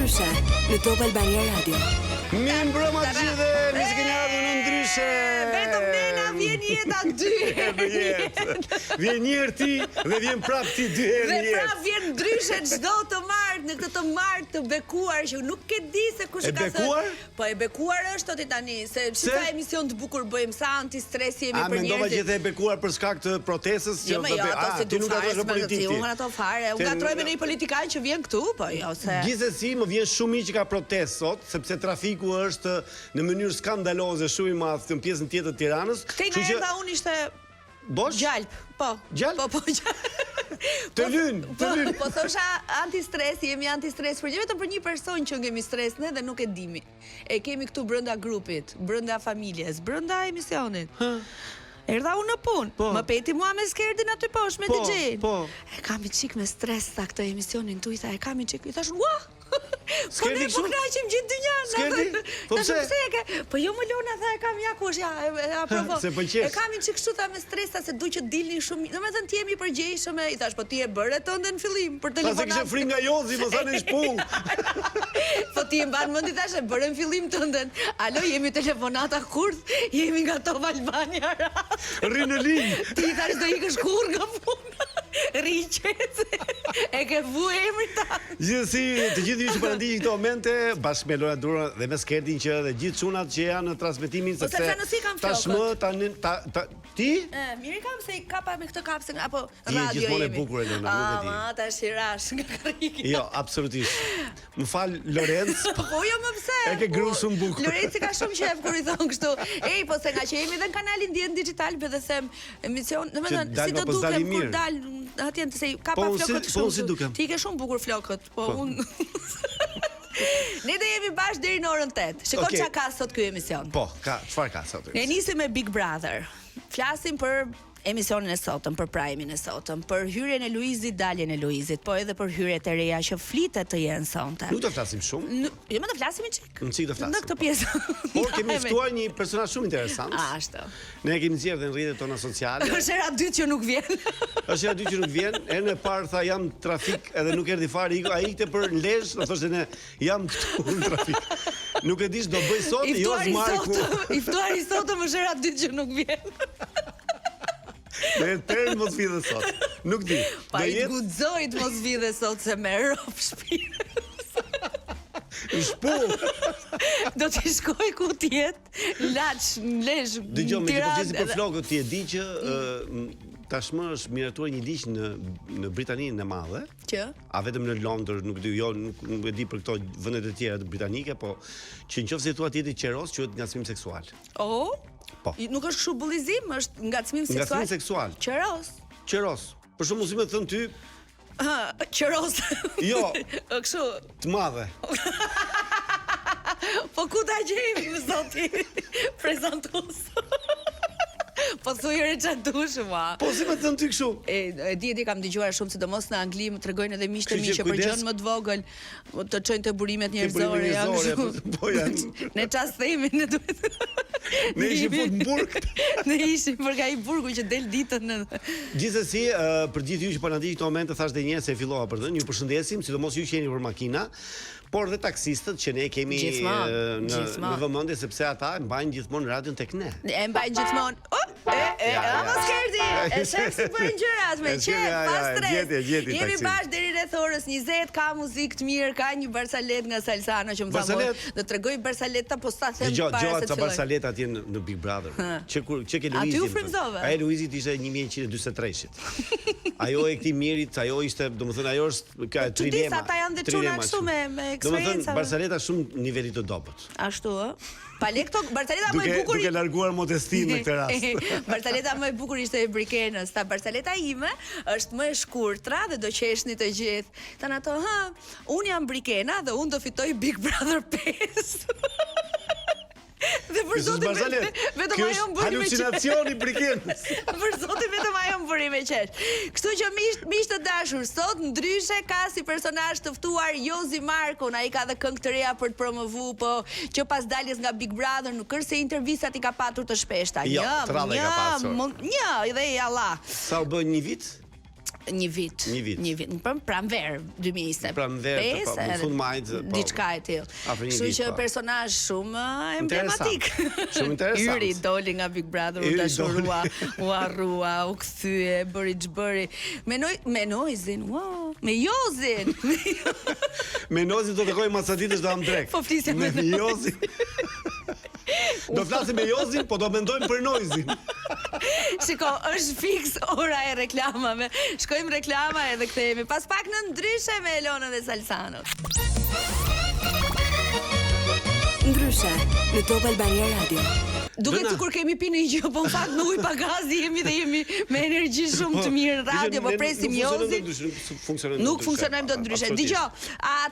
Ndryshe në Top Albania Radio. Mi mbrëma të gjithë, mi s'ke një ardhur në Ndryshe. Vetëm nena vjen jeta dy herë. Vjen një herë ti dhe vjen prap ti dy herë në jetë. Dhe prap vjen Ndryshe çdo të martë në këtë të martë të bekuar që nuk e di se kush e ka thënë. Po e bekuar është ti tani se çfarë emision të bukur bëjmë, sa antistres jemi për njerëzit. A mendova që e bekuar për shkak të protestës që ti nuk gatrosh në politikë. Unë ato fare, unë gatroj me një politikan që vjen këtu, po jo se. Gjithsesi më vjen shumë që ka protestë sot, sepse trafiku është në mënyrë skandaloze shumë i madh në pjesën tjetër të Tiranës. Kështu që unë ishte Bosh? Gjalp, po. Gjalp? Po, Të vyn. Po thosha antistres, jemi antistres për vetëm për një person që ngemi stres ne dhe nuk e dimi. E kemi këtu brenda grupit, brenda familjes, brenda emisionit. Erdha unë në punë, më peti mua me skerdin aty poshtë me DJ-n. E kam i qik me stres sa këtë emisionin tu, e kam i qik, i thash, ua! Po ne po knaqim gjithë dynjan. Skerdi? Po pse? Po jo më lona tha e kam jakush, ja aprovo. E kam i qik kështu tha me stresa se du që dilni shumë. Domethënë ti jemi përgjegjshëm, i thash po ti e bëre tënde në fillim për telefonat. Ta se kishe fri nga Jozi, mos tani shpull. Po ti e mban mend i thash e bëre në fillim tënden. Alo, jemi telefonata kurth, jemi nga Top Albania. Rri në linjë. Ti thash do ikësh kurrë nga puna. Riqet, e ke vu emri ta. Gjithësi, të gjithë ju që përëndishin këto momente, bashkë me Lora Dura dhe me Skerdin që dhe gjithë çunat që janë në transmetimin, sepse tashmë ti? Mirë kam se i kapa me këtë kapsën, apo radio jemi. Ti gjithmonë e bukur e Lona, nuk e di. Ta shirash nga karriki. Jo, absolutisht. Më fal Lorenz. Po jo më pse. E ke gru shumë bukur. Lorenzi ka shumë qef kur i thon kështu. Ej, po se nga që jemi dhe në kanalin Ndjen Digital, dhe them emision, domethënë si do dukem kur dal atje se ka pa flokët shumë. Ti ke shumë bukur flokët, po unë. Ne do jemi bashkë deri në orën 8. Shikoj çka ka sot ky emision. Po, çfarë ka sot? Ne nisim me Big Brother. Flasim për emisionin e sotëm, për Prime-in e sotëm, për hyrjen e Luizit, daljen e Luizit, po edhe për hyrjet e reja që flitet të jenë sonte. Nuk do flasim shumë. Jo, më do flasim çik. Çik do flasim. Në këtë pjesë. Por kemi ftuar një personazh shumë interesant. Ashtu. Ne kemi nxjerrë në rrjetet tona sociale. Është era dytë që nuk vjen. Është era dytë që nuk vjen. Herën e parë tha jam trafik edhe nuk erdhi fare, ai ikte për Lezhë, do thoshte ne jam këtu në trafik. Nuk e dish do bëj sot, jo Marku. I ftuar i sotëm është era dytë që nuk vjen. Dhe tërë mos vide sot. Nuk di. Pa i guxoj të mos vide sot se me rop shpirë. Shpull. Do t'i shkoj ku t'jetë, Laç, Lezhë, Tiranë. Dëgjoj, me që përgjithësi për flokët ti e di që tashmë është miratuar një ligj në Britaninë e Madhe. Që? A vetëm në Londër, nuk di, jo, nuk e di për këto vendet e tjera të britanike, po që nëse thua ti je qeros, quhet ngacmim seksual. Oh? Po. Nuk është kështu bullizim, është ngacmim seksual. Ngacmim seksual. Qeros. Qeros. Për shembull, si më thën ty, qeros. Jo. Kështu. Të madhe. Po ku ta gjejmë më zoti? Prezantues. Po thuaj recitush ma. Po si më thën ty kështu? E di kam dëgjuar shumë, sidomos në Angli më tregojnë edhe miqtë mi që për gjën më të vogël të çojnë te burimet njerëzore janë kështu. Po janë. Ne çast themi ne duhet. Ne ishim fut në burg. Ne ishim për ai burgu që del ditën. Gjithsesi, për gjithë ju që po na ndiqni këto momente, thash edhe një herë se fillova për të. Ju përshëndesim, sidomos ju që jeni për makina, por dhe taksistët që ne kemi në vëmendje sepse ata mbajnë gjithmonë radion tek ne. E mbajnë gjithmonë. Mos Skerdi. E shef si bëjnë gjërat me qef, pas stres. Jemi bashkë deri rreth orës 20, ka muzikë të mirë, ka një barsalet nga Salsano që më tha, do t'rregoj barsaleta, po sa them para se të filloj. Barsaleta atje në Big Brother. Që ke Luizi. Aty u frymzove. Ai Luizit ishte 1143-shit. Ajo e këtij Mirit, ajo ishte, domethënë ajo është ka trilema. Disa ata janë dhe çuna kështu me eksperiencë. Domethënë barsaleta shumë niveli të dobët. Ashtu ë. Palekto, barsaleta më e bukur. Duke larguar modestinë në këtë rast. Barsaleta më e bukur ishte e Brikenës. Ta barsaleta ime është më e shkurtra dhe do qeshni të gjithë. Tan ato, unë jam Brikena dhe unë do fitoj Big Brother 5. Dhe për zotin vetëm ajo më bëri me qesh. Halucinacioni Brikenës. Për zotin vetëm ajo më bëri me qesh. Kështu që miq të dashur, sot Ndryshe ka si personazh të ftuar Jozi Markun, ai ka dhe këngë të reja për të promovu, po që pas daljes nga Big Brother nuk është se intervistat i ka patur të shpeshta. Jo, trallë ka pasur. Një, dhe Allah. Sa u bën një vit? Një vit. Pranver 2025. Pranver, në fund majit. Diçka e tillë. Kështu që personazh shumë emblematik. Shumë interesant. Yri doli nga Big Brother, u dashurua, u harrua, u kthye, bëri ç'bëri. Me Noizin, wow, me Jozin. Me Noizin do të takoj masa ditësh do am drek. Po flisja me Jozin. Do flasim me Jozin, po do mendojmë për Noizin. Shiko, është fiks ora e reklamave. Shkojmë reklama edhe kthehemi pas pak në Ndryshe me Elonën dhe Salsanut. Ndryshe në Top Albania Radio. Duket sikur kemi pinë një gjë, po në fakt me ujë pa gazi jemi me energji shumë të mirë radio, po presim Jozin. Nuk funksionojmë dot ndryshe. Dgjoj,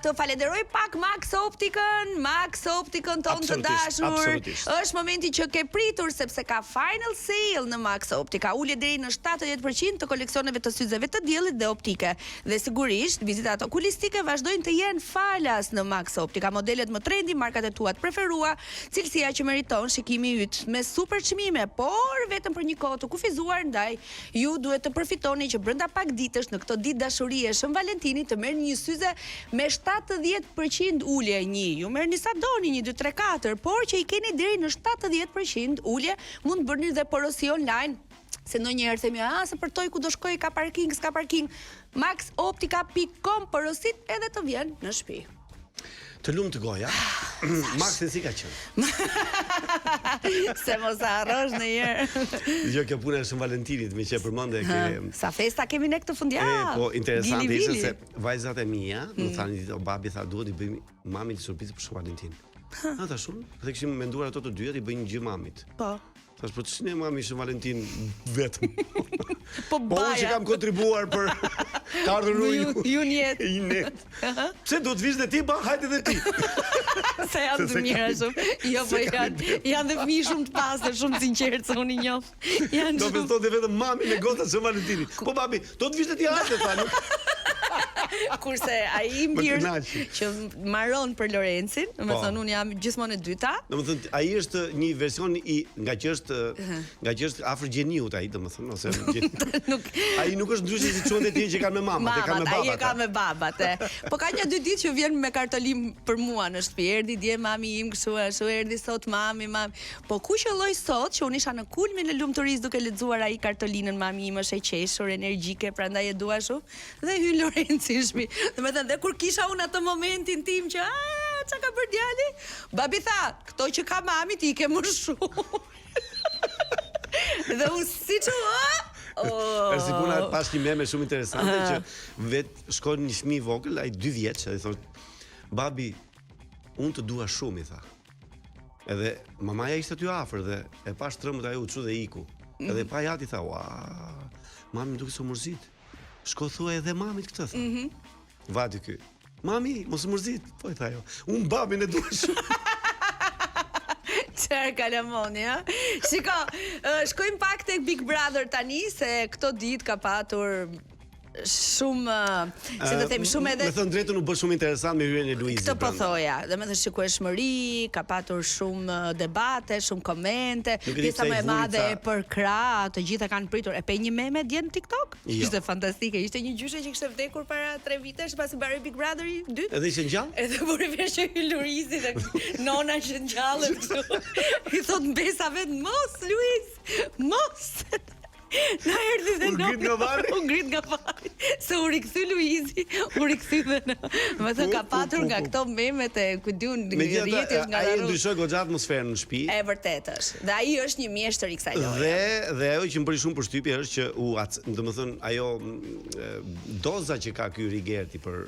të falenderoj pak Max Optikën tonë të dashur. Është momenti që ke pritur sepse ka final sale në Max Optika. Ulje deri në 70% të koleksioneve të syzeve të diellit dhe optike. Dhe sigurisht, vizitat okulistike vazhdojnë të jenë falas në Max Optika. Modelet më trendy, markat e tua të preferuara, cilësia që meriton shikimi yt me super çmime, por vetëm për një kohë të kufizuar, ndaj ju duhet të përfitoni që brenda pak ditësh në këtë ditë dashurie Shën Valentinit të merrni një syze me 70% ulje një. Ju merrni sa doni 1 2 3 4, por që i keni deri në 70% ulje, mund të bëni dhe porosi online. Se ndonjëherë themi, se për toj ku do shkoj ka parking, s'ka parking. maxoptika.com porosit edhe të vjen në shtëpi. Të lumë të goja, Maxin si ka qenë? Se mos harrosh ndonjëherë. Jo, kjo puna e Shën Valentinit, me që përmende sa festa kemi ne këtë fundjavë. Po, interesant ishte se vajzat e mia, më thanë o babi tha duhet i bëjmë mamit surprizë për Shën Valentin. Ata shumë, dhe kishim menduar ato të dyja i bëjnë një gjë mamit. Po. Thash, po ç'ne mami Shën Valentin vetëm. Po unë që kam kontribuar për të ardhur ju njet. Pse do të vish dhe ti, ba, hajde dhe ti. Se janë të mira shumë. Jo, po janë dhe fëmijë shumë të pastër, shumë sinqertë se unë i njoh. Do festonte vetëm mami me gocat Shën Valentinit. Po babi, do të vish dhe ti hajde tani. Kurse ai mbir që marron për Lorencin, domethënë unë jam gjithmonë e dyta. Domethënë ai është një version nga që është afër gjeniut ai, domethënë, ose ai nuk është ndryshe si çuan e tij që kanë me mamat, e kanë me babat. Ai e ka me babat. Po ka një 2 ditë që vjen me kartolim për mua në shtëpi. Erdhi dje mami im kështu erdhi sot mami. Po ku që lloj sot që unë isha në kulmin e lumturisë duke lexuar ai kartolinën, mami im është e qeshur, energjike, prandaj e dua shumë. Dhe hyn Lorenci në shtëpi. Domethënë dhe kur kisha unë atë momentin tim që çka ka bërë djali? Babi tha, këto që ka mami ti ke më shumë. Dhe unë si që si puna pas një meme shumë interesante që vet shkon një fëmijë i vogël, ai 2 vjeç, ai thotë, babi, unë të dua shumë, i tha. Edhe mamaja ishte aty afër dhe e pa shtrëmbët ajo u çu dhe iku. Edhe pa jati tha, ua, mami më duket se mërzit. Shko thuaj edhe mamit këtë, tha. Vati ky. Mami, mos mërzit, po i tha ajo. Unë babin e dua shumë. Çfarë kalamoni, ha? Shiko, shkojmë pak tek Big Brother tani se këto ditë ka patur shumë, si të them, shumë edhe. Me thënë drejtën u bë shumë interesant me hyrjen e Luizit. Këtë po thoja, domethënë shikueshmëri, ka patur shumë debate, shumë komente, pjesa më e madhe e për krah, të gjitha kanë pritur. E pe një meme dje në TikTok? Ishte fantastike, ishte një gjyshe që kishte vdekur para 3 vitesh pasi mbaroi Big Brother 2. Edhe ishte ngjall? Edhe bëri vesh që Luizi dhe nona që ngjallën kështu. I thot mbesa vet, mos Luiz, mos. Na erdhi dhe unë ngrit nga vari. Se u rikthy Luizi, u rikthy dhe në. Më thënë ka patur nga këto memet e ku diun rrjetet nga ai ndryshoi goxha atmosferën në shtëpi. E vërtetë është. Dhe ai është një mjeshtër i kësaj loje. Dhe ajo që më bëri shumë përshtypje është që domethënë ajo doza që ka ky Rigerti për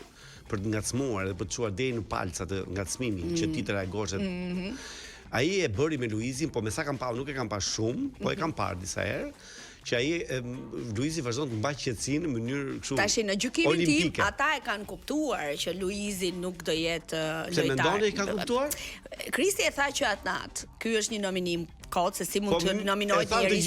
të ngacmuar dhe për të çuar deri në palca të ngacmimit që ti të reagosh. Ai e bëri me Luizin, po me sa kam parë, nuk e kam parë shumë, po e kam parë disa herë. Që ai Luizi vazhdon të mbajë qetësinë në mënyrë kështu. Tash në gjykimin tim ata e kanë kuptuar që Luizi nuk do jetë lojtar. Se mendoni e kanë kuptuar? Kristi e tha që atë natë, ky është një nominim kot se si mund të nominohet njëri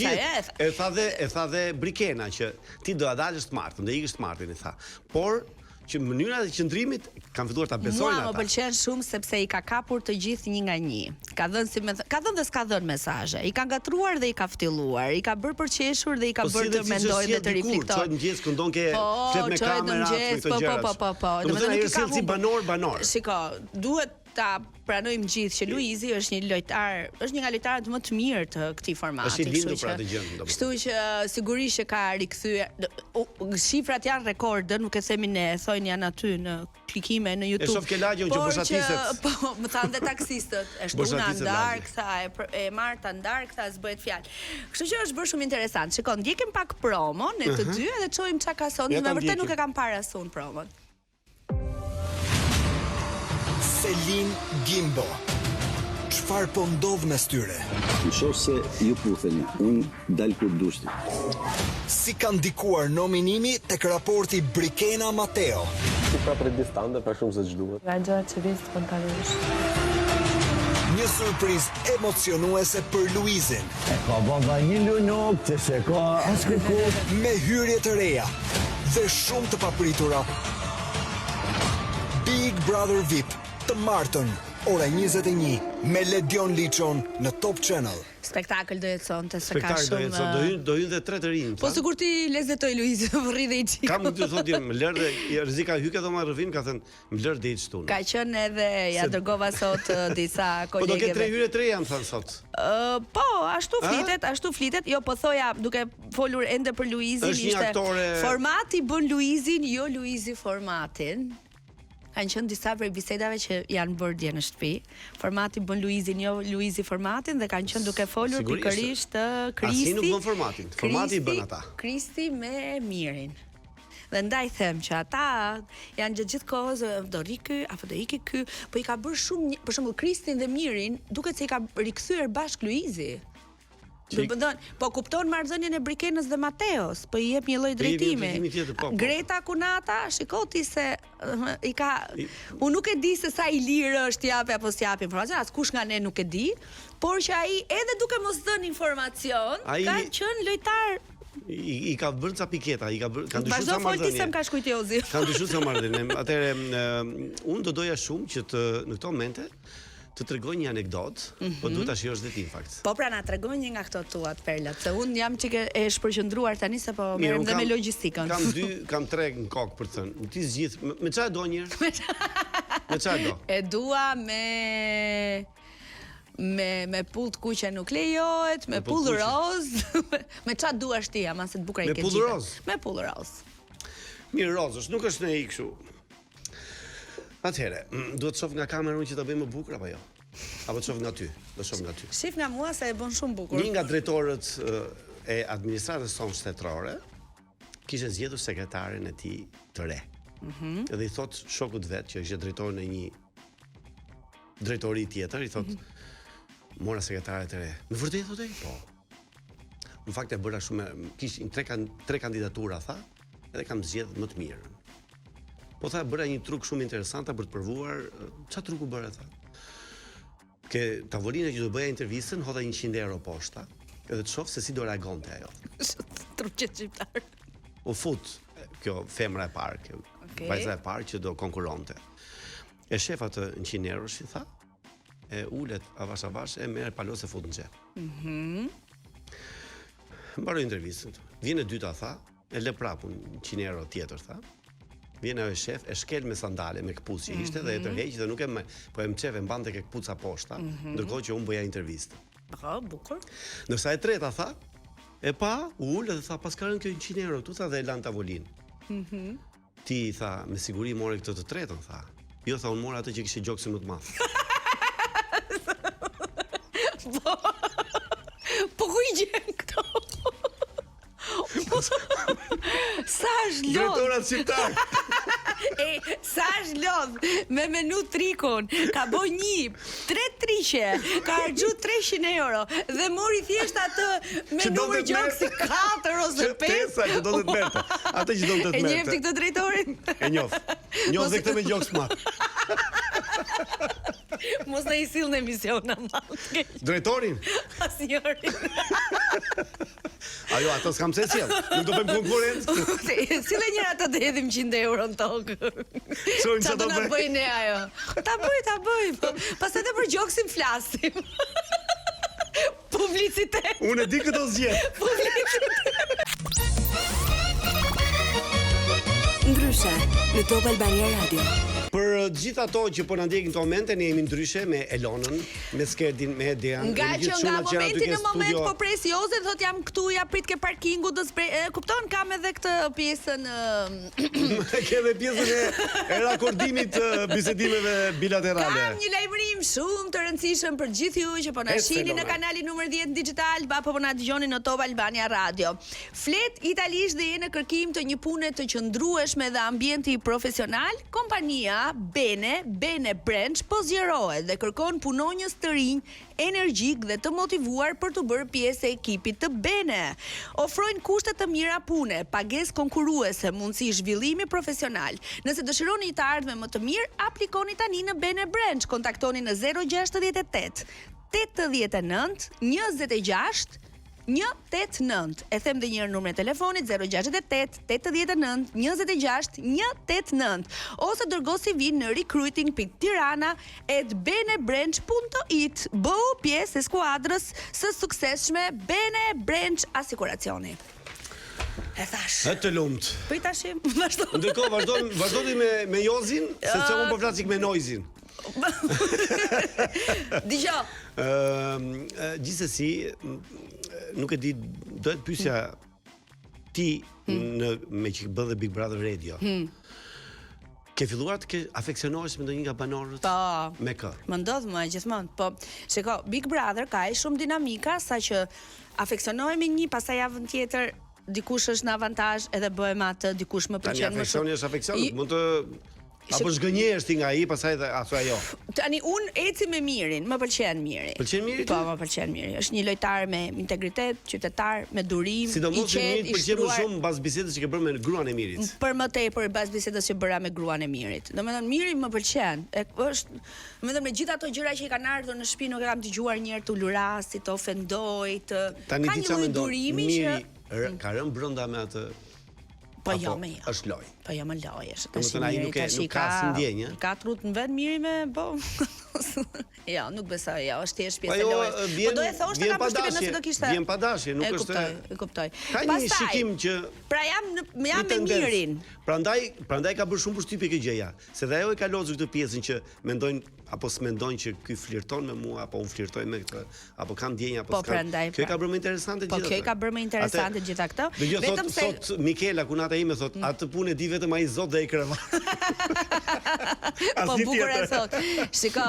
sa e tha dhe Brikena që ti do ta dalësh të martën, do ikësh të martën, i tha. Por që mënyra e qëndrimit kanë filluar ta besojnë ata. Mua më pëlqen shumë sepse i ka kapur të gjithë një nga një. Ka dhënë dhe s'ka dhënë mesazhe. I ka ngatruar dhe i ka ftylluar. I ka bërë përqeshur dhe i ka bërë të mendojë dhe të riflektojë. Çojë mëngjes këndon ke flet me kamerë, po. Domethënë ai sjell si banor. Shiko, duhet ta pranojmë gjithë që Luizi është një lojtar, është një nga lojtarët më të mirë të këtij formati. Është i lindur për atë gjë. Kështu që sigurisht që ka rikthyer. Shifrat janë rekorde, nuk e themi ne, thojnë janë aty në klikime në YouTube. E shoh Kelagjon që boshatisët. Po, më thanë dhe taksistët, e shtuna ndar këta, e Marta ndar këta, s'bëhet fjalë. Kështu që është bërë shumë interesant. Shikon, ndjekim pak promon ne të dy dhe çojmë çka ka sot. Me vërtet nuk e kam parë asun promon. Selin Gimbo. Çfarë po ndodh mes tyre? Në shoh se ju putheni, unë dal kur dushti. Si ka ndikuar nominimi tek raporti Brikena Mateo? Si ka për distante për shumë se ç'duhet. Nga gjëra që vjen spontanisht. Një surprizë emocionuese për Luizin. Ka baba një lunok që se ka asë kërku. Me hyrje të reja dhe shumë të papritura. Big Brother VIP të martën, ora 21, me Ledion Liçon në Top Channel. Spektakël do jetë sonte, se ka shumë. Do hyjnë dhe 3 të rinj. Po sikur ti lezetoj Luizi, vërri dhe i çik. Kam të thotë më lër dhe rrezika hyke do marr rrëfin, ka thënë më lër dhe i çtun. Ka qenë edhe ja dërgova sot disa kolegëve. Po do ketë 3 hyrje 3 janë thënë sot. Po, ashtu flitet. Jo, po thoja, duke folur ende për Luizin, ishte formati bën Luizin, jo Luizi formatin. Kanë qenë disa prej bisedave që janë bërë dje në shtëpi. Formati bën Luizin, jo Luizi formatin, dhe kanë qenë duke folur pikërisht të Kristi. Asi nuk bën formatin. Formati i bën ata. Kristi me Mirin. Dhe ndaj them që ata janë gjithë kohës do ri ky apo do iki ky, po i ka bërë shumë, për shembull Kristin dhe Mirin, duket se i ka rikthyer bashk Luizi. Po kupton marrëdhënien e Brikenës dhe Mateos, po i jep një lloj drejtimi. Greta Kunata, shikoti se i ka unë nuk e di se sa i lirë është japi apo s'japi informacion, askush nga ne nuk e di, por që ai edhe duke mos dhënë informacion, ka qenë lojtar. I ka bërë ca piketa, kanë dyshuar sa marrëdhënie. Ka shkujt Jozi. Kanë dyshuar sa marrëdhënie. Atëherë unë do doja shumë që në këto momente të tregoj një anekdot, po duhet ta shijosh dhe ti në fakt. Po pra na tregon një nga këto tuat perlat, se unë jam çike e shpërqendruar tani se po merrem dhe me logjistikën. Kam 3 në kokë për të thënë. Ti zgjidh me çfarë do një? Me çfarë do? E dua me pull të kuqe nuk lejohet, me pull roz. Me çfarë duash ti, ama se të bukur i ke gjithë. Me pull roz? Me pull roz. Mirë, rozësh, nuk është ne i kështu. Atëherë, duhet të shoh nga kamera unë që ta bëj më bukur apo jo? Apo të shoh nga ty? Do shoh nga ty. Shif nga mua se e bën shumë bukur. Një nga drejtorët e administratës sonë shtetërore kishte zgjedhur sekretarin e tij të re. Dhe i thot shokut vet që ishte drejtori në një drejtori tjetër, i thot mora sekretare të re. Në vërtetë thotë ai? Po. Në fakt e bëra shumë, kishin 3 kandidatura tha, edhe kam zgjedhur më të mirën. Po tha bëra një truk shumë interesante për të provuar. Çfarë truku bëra tha? Ke tavolina që do bëja intervistën, hodha 100 euro poshta, edhe të shoh se si do reagonte ajo. Truqet shqiptar. U fut kjo femra e parë, kjo vajza e parë që do konkuronte. E shef atë 100 euro, i tha, e ulet avash e merr palos e fut në xhep. Mbaroi intervistën. Vjen e dyta tha, e le prapun 100 euro tjetër tha. Vjen ajo shef, e shkel me sandale, me këpucë që ishte dhe e tërheq dhe nuk po e mçef e mbante ke këpuca poshta, ndërkohë që unë bëja intervistë. Po, bukur. Ndërsa e treta tha, e pa, u ul dhe tha, pas ka rënë kjo 100 euro, tu tha dhe e lan tavolinë. Ti tha, me siguri more këtë të tretën, tha. Jo, tha, unë mora atë që kishte gjoksin më të madh. Po ku i gjen këto? Sa është lodh? Drejtorat shqiptar. Sa është lodh me menu trikun, ka bo 3 triqe, ka harxhu 300 euro dhe mori thjesht atë me numër gjoksi 4 ose 5. Tesa që do të të merte. Atë që do të të merte. E njeh ti këtë drejtorin? E njoh. Njoh dhe këtë me gjoks madh. Mos na i sill në emision ama. Drejtorin? Asnjërin. Ajo, ato s'kam se sjell. Nuk do bëjmë konkurrencë. Si dhe njëra të hedhim 100 euro në tokë. Çojmë Qa do na bëjnë ne ajo? Ta bëj. Pas edhe për gjoksin flasim. Publicitet. Unë e di këto zgjedh. Ndryshe, në Top Albania Radio. Për të gjithë ato që po na ndjekin këto momente, ne jemi ndryshe me Elonën, me Skerdin, me Edian. Nga momenti në moment po pres Joze, thot jam këtu, ja prit ke parkingu, kupton, kam edhe këtë pjesën Ke edhe pjesën e rakordimit të bisedimeve bilaterale. Kam një lajmërim shumë të rëndësishëm për gjithë ju që po na shihni në kanalin numër 10 digital, apo po na dëgjoni në Top Albania Radio. Flet italisht dhe je në kërkim të një pune të qëndrueshme dhe ambienti profesional, kompania Bene Branch po zgjerohet dhe kërkon punonjës të rinj, energjik dhe të motivuar për të bërë pjesë e ekipit të Bene. Ofrojnë kushte të mira pune, pagesë konkurruese, mundësi zhvillimi profesional. Nëse dëshironi të ardhme më të mirë, aplikoni tani në Bene Branch. Kontaktoni në 068 89 26 189. E them dhe njërë numrin e telefonit 068 89 26 189. Ose dërgo CV në recruiting.tirana@benebranch.it. Bëu pjesë e skuadrës së suksesshme Bene Branch Asikuracioni. E thash. E të lumt. Po i tashim, vazhdo. Ndërkohë vazhdoni me Jozin, sepse unë po flasik me Noizin. Dgjoj. Gjithsesi, nuk e di, do të pyesja ti me që bë dhe Big Brother Radio. Ke filluar të afeksionohesh me ndonjë nga banorët? Po. Me kë? Më ndodh më gjithmonë. Po, shiko, Big Brother ka shumë dinamika, saqë afeksionohemi një, pastaj javën tjetër dikush është në avantazh edhe bëhem atë, dikush më pëlqen më shumë. Tani afeksioni është afeksion, mund të apo zgënjesh ti nga ai, pastaj ajo. Tani un eci me Mirin, më pëlqen Miri. Pëlqen Miri? Po, më pëlqen Miri. Është një lojtar me integritet, qytetar, me durim, sidomos Miri pëlqen më shumë mbas bisedës që ke bërë me gruan e Mirit. Për më tepër mbas bisedës që bëra me gruan e Mirit. Domethënë Miri më pëlqen. Është, domethënë me gjithë ato gjëra që i kanë ardhur në shtëpi nuk e kam dëgjuar një herë të ulurasi, të ofendoj, të ka një lloj durimi që ka rënë brenda me atë. Po jo me jo. Është loj. Po jo më loj është. Domethënë ai nuk ka si ndjenjë. Ka trut në vend Miri me po. Jo, nuk besoj, jo, është thjesht pjesë e lojës. Po do e thoshte ka përshtypjen nëse do kishte. Vjen pa dashje, nuk është. E kuptoj. Ka një shikim që pra jam me Mirin. Prandaj ka bërë shumë përshtypje kjo gjëja, se dhe ajo e ka lozur këtë pjesën që mendojnë apo s'mendojnë që ky flirton me mua apo unë flirtoj me këtë, apo kam ndjenja apo s'kam. Kjo ka bërë më interesante gjithë. Po kjo ka bërë më interesante gjithë këto. Vetëm se sot Mikela kunata ime thot, atë punë di vetëm ai zot dhe ai krevat. Po bukur e thot. Shiko,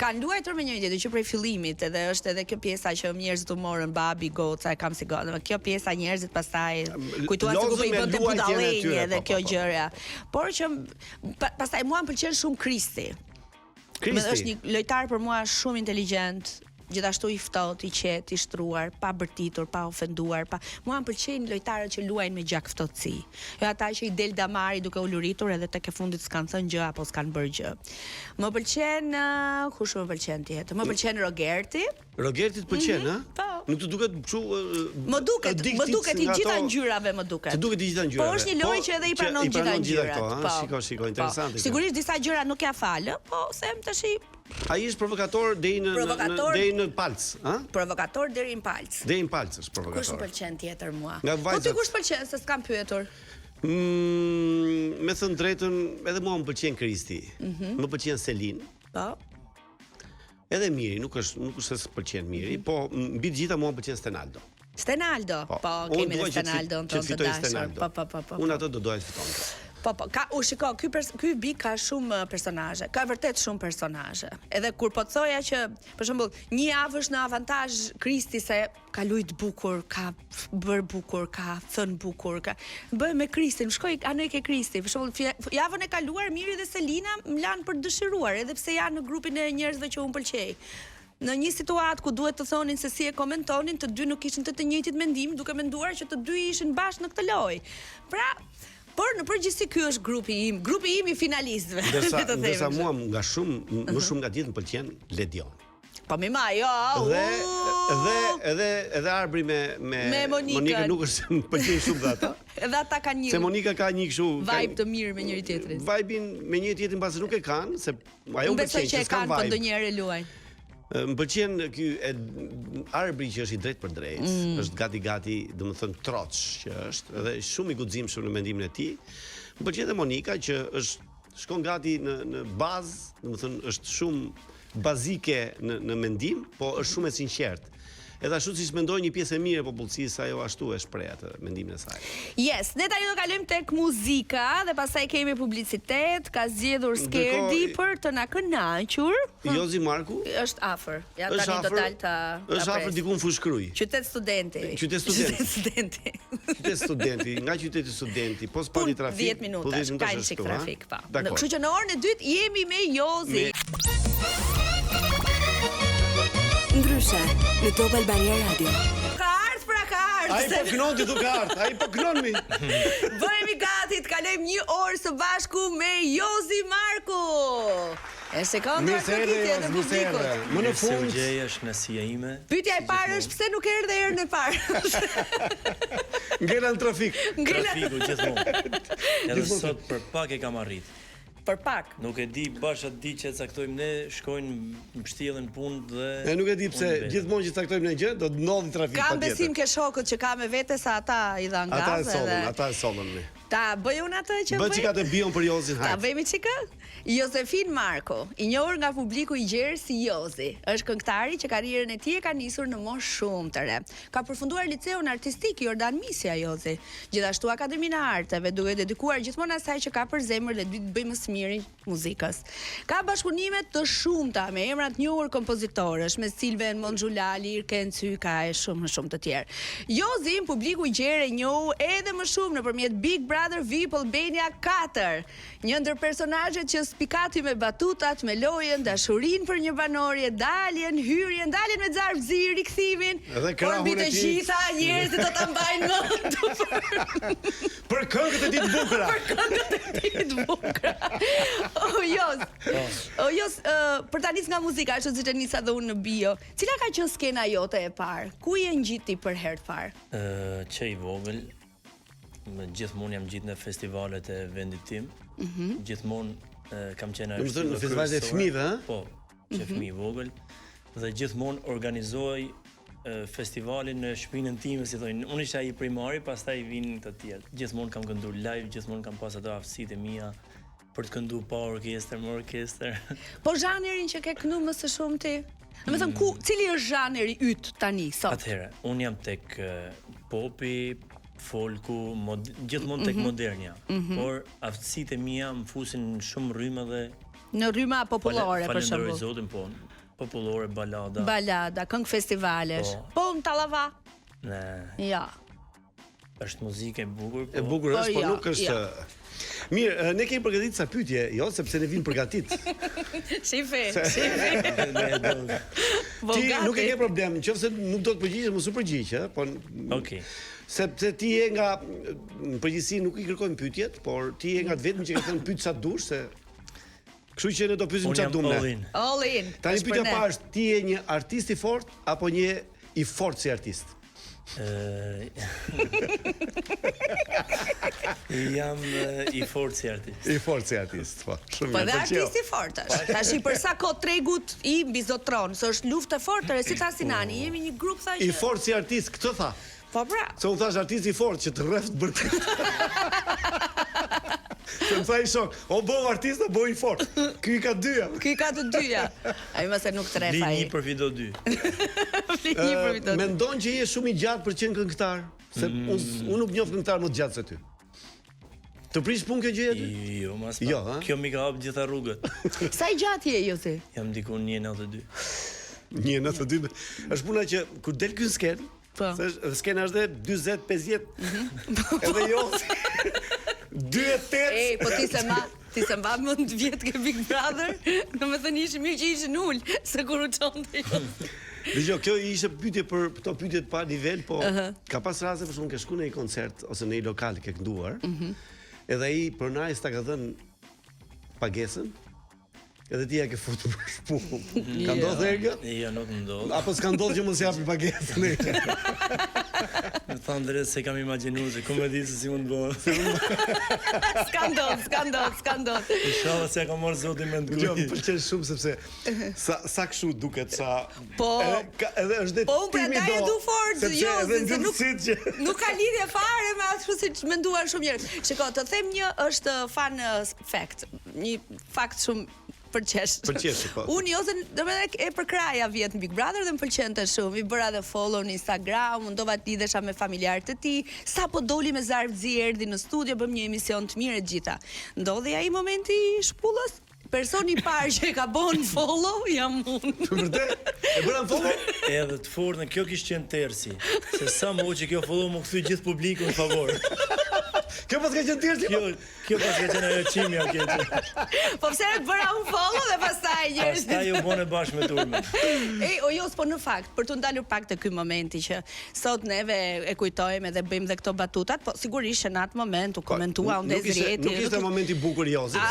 kanë luajtur me njëri tjetrin që prej fillimit, edhe është edhe kjo pjesa që njerëzit u morën babi, goca, e kam si goca. Kjo pjesa njerëzit pastaj kujtuan se ku i bënte budallenje edhe kjo gjëra. Por që pastaj mua më pëlqen shumë Kristi. Është një lojtar për mua shumë inteligjent, gjithashtu i ftohtë, i qetë, i shtruar, pa bërtitur, pa ofenduar, mua më pëlqejnë lojtarët që luajnë me gjak ftohtësi. Jo ata që i del damari duke u luritur edhe tek e fundit s'kan thënë gjë apo s'kan bërë gjë. Më pëlqen, kush më pëlqen tjetër? Më pëlqen Rogerti. Rogerti të pëlqen, ha? Po. Nuk të duket kështu Më duket i gjitha ngjyrave më duket. Të duket i gjitha ngjyrave. Po është një lojë që edhe i pranon gjitha ngjyrat. Po. Shiko, interesante. Sigurisht disa gjëra nuk ja falë, po them tash ai është provokator deri në palc, ha? Provokator deri në palc. Deri në palc është provokator. Kush më pëlqen tjetër mua? Po ti kush pëlqen se s'kam pyetur? Me thënë drejtën, edhe mua më pëlqen Kristi. Më pëlqen Selin. Po. Edhe Miri, nuk është se s'pëlqen Miri, po mbi të gjitha mua më pëlqen Stenaldo. Stenaldo. Po, kemi edhe Stenaldon tonë të dashur. Po. Unë ato do doja të fitonte. Po, shiko, ky bi ka shumë personazhe. Ka vërtet shumë personazhe. Edhe kur po thoja që, për shembull, një javë është në avantazh Kristi se ka lujt bukur, ka bër bukur, ka thën bukur, ka bëj me Kristin, shkoj anoj ke Kristi. Për shembull, javën e kaluar Miri dhe Selina më lanë për dëshiruar, edhe pse janë në grupin e njerëzve që unë pëlqej. Në një situatë ku duhet të thonin se si e komentonin, të dy nuk kishin të njëjtit mendim, duke menduar që të dy ishin bashkë në këtë lojë. Pra, por në përgjithësi ky është grupi im i finalistëve. Ndërsa mua më shumë nga gjithë më pëlqen Ledion. Po mi ma, jo. Edhe arbri me Monika nuk është se më pëlqejnë shumë dhe ata. Edhe ata kanë një. Se Monika ka një kështu vibe të mirë me njëri tjetrin. Vibe-in me njëri tjetrin pasi nuk e kanë, se ajo më pëlqen që s'kan po vibe. ndonjëherë luajnë. Më pëlqen ky arbri që është i drejtë për drejtë, është gati, domethënë troç që është, edhe shumë i guximshëm në mendimin e tij. Më pëlqen edhe Monika që shkon gati në bazë, domethënë është shumë bazike në mendim, po është shumë e sinqertë. Edhe ashtu siç mendoj një pjesë e mirë e popullsisë, ajo ashtu e shpreh atë mendimin e saj. Yes, ne tani do kalojmë tek muzika dhe pastaj kemi publicitet, ka zgjedhur Skerdi për të na kënaqur. Jozi Marku është afër. Ja tani do dal ta. Është afër diku në Fushkruj. Qytet studenti. Qytet studenti, nga qyteti studenti, po s'pali trafik. 10 minuta, ka një çik trafik, po. Kështu që në orën e dytë jemi me Jozi. Ndryshe, në Top Albania Radio. Ka ardhur. Ai po kënon ti duke ardhur, ai po kënon mi. Bëhemi gati të kalojmë një orë së bashku me Jozi Marku. E sekondë të publikut. Më në fund gjej në sija ime. Pyetja e parë është pse nuk erdhe herën e parë. Ngela në trafik. Trafiku gjithmonë. Edhe sot për pak e kam arrit. Për pak. Nuk e di bashkë atë ditë që caktojmë ne, shkojnë në mbështjellën punë dhe ne nuk e di pse gjithmonë që caktojmë ne gjë, do të ndodhi trafik patjetër. Kam besim ke shokët që ka me vete sa ata i dhan gaz edhe. Ata e sollën me. Ta bëj unë atë që bëj. Bëj çika të bion për Jozin hajt. Ta bëjmë çika? Josefin Marko, i njohur nga publiku i gjerë si Jozi, është këngëtari që karrierën e tij e ka nisur në moshë shumë të re. Ka përfunduar liceun artistik Jordan Misja Jozi, gjithashtu Akademinë e Arteve, duke dedikuar gjithmonë asaj që ka për zemër dhe të bëjë më së miri muzikës. Ka bashkëpunime të shumta me emra të njohur kompozitorësh, me Silven Monxhulali, Irken Cyka e shumë të tjerë. Jozi, publiku i gjerë e njohu edhe më shumë nëpërmjet Big Brother VIP Albania 4, një ndër personazhet që spikati me batutat, me lojën, dashurinë për një banorje, daljen, hyrjen, daljen me xarvzi, rikthimin. Por mbi të gjitha njerëzit do ta mbajnë mend për këngët e ditë bukura. Për këngët e ditë bukura. Jos, për ta nisë nga muzika, ashtu siç e nisa dhe unë në bio. Cila ka qenë skena jote e parë? Ku je ngjiti për herë të parë? Që i vogël, gjithmonë jam gjitë në festivalet e vendit tim. Gjithmonë kam qenë në festivalet e fëmijëve, ha? Po, që fëmijë vogël dhe gjithmonë organizoj festivalin në shtëpinë time, si thonë. Unë isha i primari, pastaj vinin të tjerë. Gjithmonë kam kënduar live, gjithmonë kam pas ato aftësitë e mia për të kënduar pa orkestër, me orkestër. Po zhanerin që ke kënduar më së shumë ti? Domethënë cili është zhaneri yt tani sot? Atëherë, unë jam tek popi, folku, gjithmonë tek modernja. Por aftësitë e mia më fusin shumë rrymë dhe në rryma popullore për shembull. Falenderoj Zotin, po. Popullore, balada. Balada, këngë festivalesh. Po në tallava. Ne. Ja. Është muzikë e bukur, po. E bukur është, po nuk është. Mirë, ne kemi përgatitur sa pyetje, jo, sepse ne vim përgatit. Shife. Ti nuk e ke problem, nëse nuk do të përgjigjesh, mos u përgjigj, ë, po. Okej. Sepse ti je nga në përgjithësi nuk i kërkojmë pyetjet, por ti je nga të vetmi që ka thënë pyet sa dush se kështu që ne do pyesim çfarë duam. All in. Tani pyetja parë është, ti je një artist i fortë apo një i fortë si artist? Jam i fortë si artist. I fortë si artist, po. Shumë mirë. Po dhe artist i fortë është. Tash për sa kohë tregut i mbizotron, se është luftë e fortë, si tha Sinani, jemi një grup thashë. I fortë si artist, këtë tha. Po bra. Se unë thash artist i fortë që të rreft bërë. Se më tha i shok, o bo artist, o bo i fort. Ky i ka dyja. Ky i ka të dyja. Ai më se nuk tref ai. Një përfido dy. Mendon që je shumë i gjatë për të qenë këngëtar? Se unë nuk njoh këngëtar më të gjatë se ty. Të prish punë kjo gjëja ty? Jo, mas pa. Kjo mi ka hap gjitha rrugët. Sa i gjatë je Jozi? Jam diku 1.92. 1.92. Është puna që kur del ky sken, se skena është dhe 40-50. Edhe jo. 2.8. Po ti se mba më të vjetë ke Big Brother, në me thënë ishë mirë që ishë null, se kur u qonte jo. Dhe kjo ishte pyetje për këto pyetjet pa nivel, po ka pas raste për shkak ke shku në një koncert ose në një lokal ke kënduar. Edhe ai pronari s'ta ka dhënë pagesën. Edhe ti ja ke futur për shpull. Ka ndodhur herë? Jo, nuk më ndodh. Apo s'ka ndodhur që mos japi pagesën? Më thanë drejt se kam imagjinuar se ku më di se si mund të bëhet. S'ka ndodh. Inshallah se ka marrë zoti mend Jo, kuj. më pëlqen shumë sepse sa kështu duket sa Po. Edhe është det. Po unë prandaj e du fort Jozin, se nuk ka lidhje fare me atë siç menduan shumë njerëz. Shiko, të them një është fun fact, një fakt shumë përqesh. Po. Unë Jozën, domethënë e përkraja vjet në Big Brother dhe më pëlqente shumë. I bëra dhe follow në Instagram, mundova të lidhesha me familjarët të tij. Sapo doli me Zarvzi erdhi në studio, bëm një emision të mirë e gjitha. Ndodhi ai momenti i shpullës. Personi i parë që e ka bën follow jam unë. Vërtet? E bëra follow? Edhe të fortë, kjo kishte qenë tersi. Se sa më që kjo follow më kthy gjithë publikun në favor. Kjo pas ka qenë tjerë? Kjo pas ka qenë ajo çimi keqe. Po pse e bëra un follow dhe pastaj njerëzit. Pastaj u bënë bashkë me turmën. O Jos, po në fakt, për të ndalur pak te ky momenti që sot neve e kujtojmë dhe bëjmë dhe këto batutat, po sigurisht që në atë moment u komentua unë Zrieti. Nuk ishte momenti i bukur Jozit,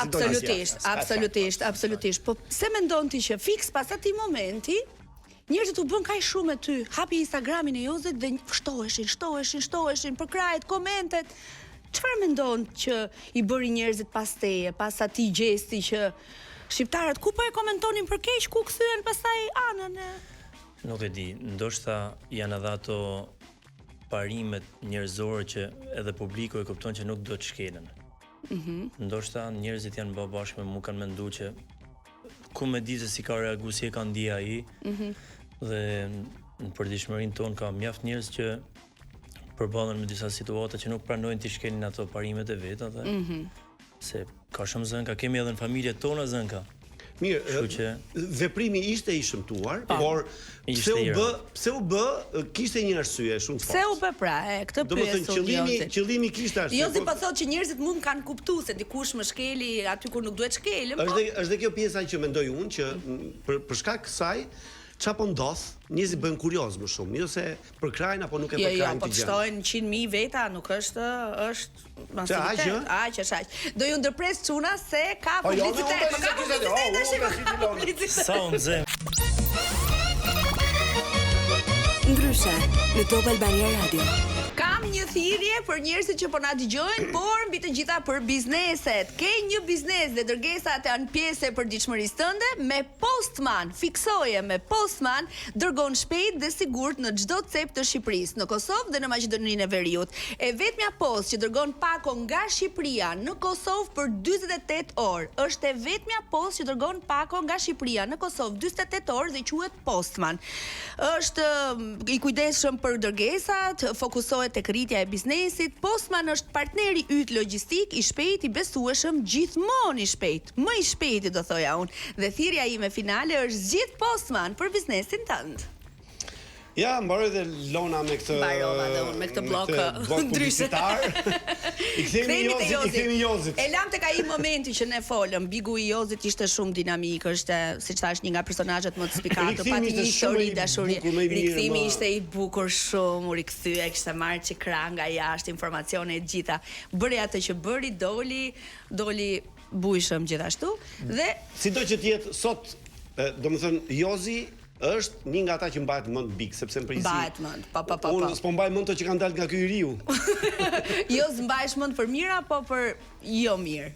Absolutisht. Po pse mendon ti që fiks pas atij momenti njerëzit u bën kaq shumë me ty, hapi Instagramin e Jozit dhe shtoheshin për krajet, komentet. Çfarë mendon që i bëri njerëzit pas teje, pas atij gjesti që shqiptarët ku po e komentonin për keq, ku kthyen pastaj anën e... Nuk e di, ndoshta janë edhe ato parimet njerëzore që edhe publiku e kupton që nuk do të shkelen. Ndoshta njerëzit janë bë bashkë me mua kanë menduar që ku me di se si ka reaguar, si e ka ndje ai. Dhe në përditshmërinë tonë ka mjaft njerëz që përballen me disa situata që nuk pranojnë të shkelin ato parimet e veta dhe se ka shumë zënka, kemi edhe në familjet tona zënka. Mirë, veprimi ishte i shëmtuar, por pse u bë, kishte një arsye shumë të fortë. Pse u bë pra, këtë pyes unë. Qëllimi kishte arsye. Jozi po thotë që njerëzit mund kanë kuptuar se dikush më shkeli aty ku nuk duhet shkelën. Është dhe kjo pjesa që mendoj unë që për shkak kësaj çfarë po ndodh, njerëzit bëjnë kurioz më shumë, jo se përkrajnë apo nuk e përkrajnë ti gjë. Po shtojnë 100.000 veta, nuk është masivitet. Aq. Do ju ndërpres çuna se ka publicitet. Sa unë zem. Ndryshe, në Top Albania Radio. Kam një thirrje për njerëzit që po na dëgjojnë, por mbi të gjitha për bizneset. Ke një biznes dhe dërgesat janë pjesë e përditshmërisë tënde, me Postman, fiksoje me Postman, dërgon shpejt dhe sigurt në çdo cep të Shqipërisë, në Kosovë dhe në Maqedoninë e Veriut. E vetmja postë që dërgon pako nga Shqipëria në Kosovë për 48 orë. Është e vetmja postë që dërgon pako nga Shqipëria në Kosovë 48 orë dhe quhet Postman. Është i kujdesshëm për dërgesat, fokusohet tek rritja e biznesit. Postman është partneri yt logjistik i shpejt, i besueshëm, gjithmonë i shpejt. Më i shpejti do thoja unë. Dhe thirrja ime finale është zgjidh Postman për biznesin tënd. Ja, mbaroj dhe Lona me këtë blok publicitar. I kthemi Jozit. E lam tek ai momenti që ne folëm. Bigu i Jozit ishte shumë dinamik, është siç thash një nga personazhet më të spikatur, pati një histori dashuri. Rikthimi ishte i bukur shumë, u rikthye, kishte marrë çikra nga jashtë, informacione të gjitha. Bëri atë që bëri, doli bujshëm gjithashtu dhe sido që të jetë sot, domethënë Jozi është një nga ata që mbahet mend Big, sepse në përgjithësi mbahet mend. Unë s'po mbaj mend të që kanë dalë nga ky i riu. Jo, s'mbahesh mend për mirë apo për jo mirë?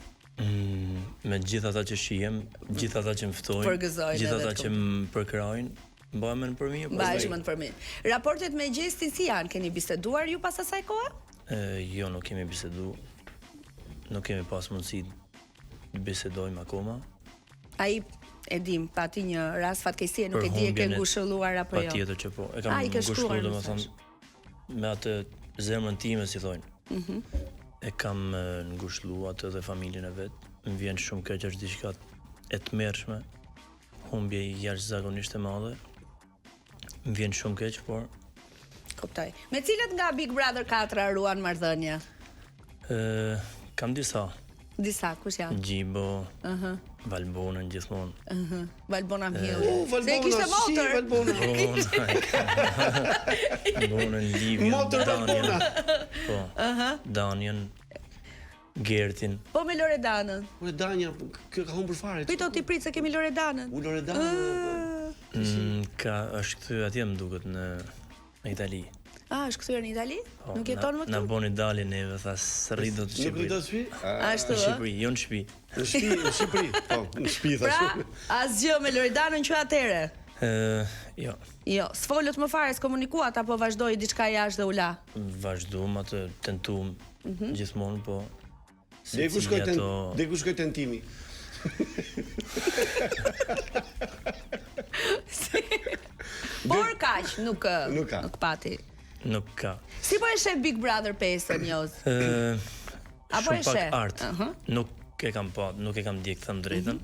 Me gjithë ata që shihem, gjithë ata që më ftojnë, gjithë ata që më përkrajnë, mbahem mend për mirë. Mbahesh mend për mirë. Raportet me Gjestin si janë? Keni biseduar ju pas asaj kohe? Jo, nuk kemi biseduar. Nuk kemi pas mundësi të bisedojmë akoma. Ai e dim, pati një rast fatkeqësie, nuk e di e ke ngushëlluar apo jo. Patjetër që po. E kam ngushëlluar, domethënë me atë zemrën time, si thonë. E kam ngushëlluar atë dhe familjen e vet. Më vjen shumë keq, është diçka e tmerrshme. Humbje jashtëzakonisht e madhe. Më vjen shumë keq, por kuptoj. Me cilët nga Big Brother 4 ruan marrëdhënie? Kam disa. Disa, kush janë? Gjibo, Valbonën gjithmonë. Valbona Mhill. Se kishte motor. Valbonën, Livjen, Danjen. Po, Danjen. Gertin. Po me Loredanën. Loredania, kjo ka humbur fare. Prit ti prit se kemi Loredanën. Loredana. Është kthyer atje më duket në Itali. Është kthyer në Itali? Nuk jeton më këtu? Na boni dalje neve, tha s'rrit do të Nuk Shqipëri. do të shtëpi? Ashtu, Në Shqipëri, jo në shtëpi. Në Shqipëri, po, në shtëpi Pra, thashë. asgjë me Loredanën që atëre. Jo. Jo, s'folët më fare, s'komunikuat apo vazhdoi diçka jashtë dhe u la. Vazhduam atë, tentuam gjithmonë, po Dhe ku shkoj tentimi? Por kaq, nuk ka. nuk pati. nuk ka. Si po e shef Big Brother 5-ën Joz? Apo e Shumë pak shef? art. Nuk e kam pa, nuk e kam ndjek thënë drejtën.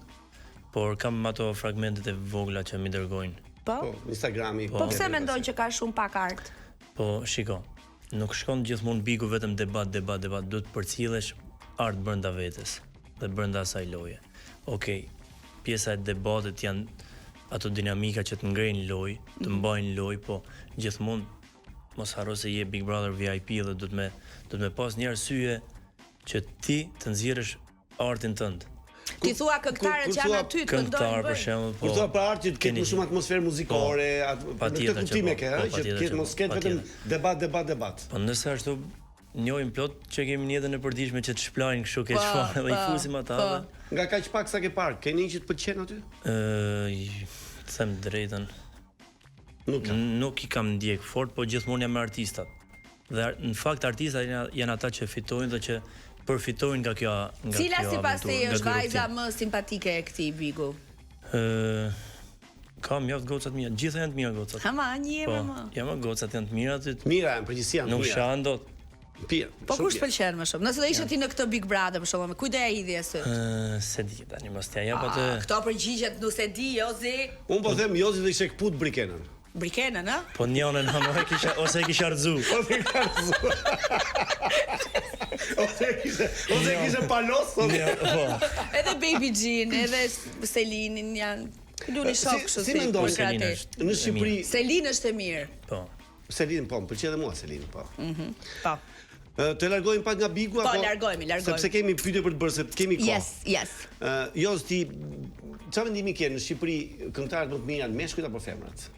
Por kam ato fragmentet e vogla që mi dërgojnë. Po? Po, Instagrami. Po pse mendon që ka shumë pak art? Po, shiko. Nuk shkon gjithmonë biku vetëm debat, duhet përcjellesh art brenda vetes dhe brenda asaj loje. Okej. Pjesa e debatit janë ato dinamika që të ngrejnë lojë, të mbajnë lojë, po gjithmonë mos harro se je Big Brother VIP dhe do të me pas një arsye që ti të nxjerrësh artin tënd. Ti thua këngëtarët që janë aty të Këngëtar ndojnë për shembull, po. Kur thua për art që të ketë më shumë atmosferë muzikore, në patjetër këtë që kuptim e po, ke, po, që të patjetër ketë që mos po, ketë vetëm debat. Po nëse ashtu njohim plot që kemi në jetën e përditshme që të shplajnë kështu keq fare dhe i fusim ata. Nga kaq pak sa ke parë, ke një që të pëlqen aty? Të them drejtën. Nuk i kam ndjek fort, po gjithmonë jam me artistat. Dhe në fakt artistat janë ata që fitojnë dhe që përfitojnë nga kjo aventurë. Cila sipas teje është vajza më simpatike e këtij Bigu? Ka mjaft gocat mira, gjitha janë të mira gocat. Hama, një emër më. Ja, më gocat janë të mira aty. Mira, në përgjithësi janë të Nuk mira. shahen dot. Po kush pëlqen më shumë? Nëse do ishe ti në këtë Big Brother për shkakun, kujt do ja hidhje sy? Se di tani mos t'ja jap atë. Këto përgjigjet nuk se di, Jozi. Un po them Jozi do ishte kput brikenën. Brikenën, ë? Po njonën hamoj kisha ose e kisha rrzu. Ose kishe palos. Po. Edhe Baby Jean, edhe Selinin janë. Duni shok kështu si mendon krate. Në Shqipëri Selin është e mirë. Po. Selin, po, më pëlqen edhe mua Selin, po. Po. Të largojmë pak nga Bigu Po, largojmë. Sepse kemi pyetje për të bërë, se kemi kohë. Yes. Jos ti çfarë mendimi ke në Shqipëri, këngëtarët më të mirë janë meshkujt apo femrat?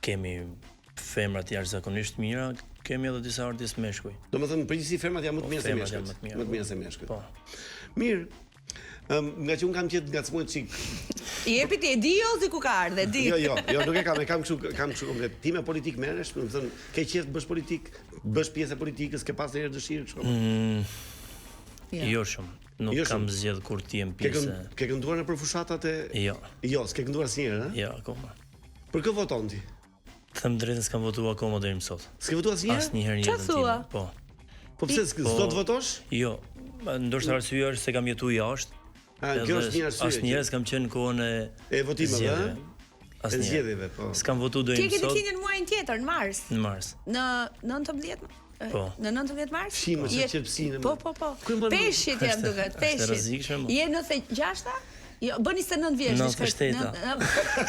Kemi femrat jashtëzakonisht mira, kemi edhe disa artistë meshkuj. Domethënë përgjithësi femrat janë më të mirë se Femrat janë meshkujt. më të mira. Se meshkujt. Po. Mirë. Nga që un kam qenë ngacmuar çik. I jepi ti e di Jozi ku ka ardhe, di. Jo, nuk e kam, kam kështu komplet. Ti me politik merresh, domethënë ke qejf të bësh politik, bësh pjesë e politikës, ke pas ndonjëherë dëshirë kështu. Jo shumë. Nuk kam zgjedh kur të jem pjesë. Ke kënduar në për fushatat e? Jo. Jo, s'ke kënduar asnjëherë, ëh? Jo, akoma. Për kë voton ti? Them drejtën, s'kam votuar akoma deri më sot. S'ke votuar asnjëherë? Asnjëherë në jetën time. Po. Po pse s'do të votosh? Jo. Ndoshta arsyeja është se kam jetuar jashtë. Kjo është një arsye. Asnjëherë s'kam qenë në kohën e votimeve, ëh? E zgjedhjeve, po. S'kam votuar deri më sot. Ti ke ditën muajin tjetër, në mars. Në mars. Në 19 Po. Në 19 mars? Shimë se qetësinë. Po. Peshqit jam duket, peshqit. Është rrezikshme. Je 96-a? Jo, bën 29 vjeç. 97-a.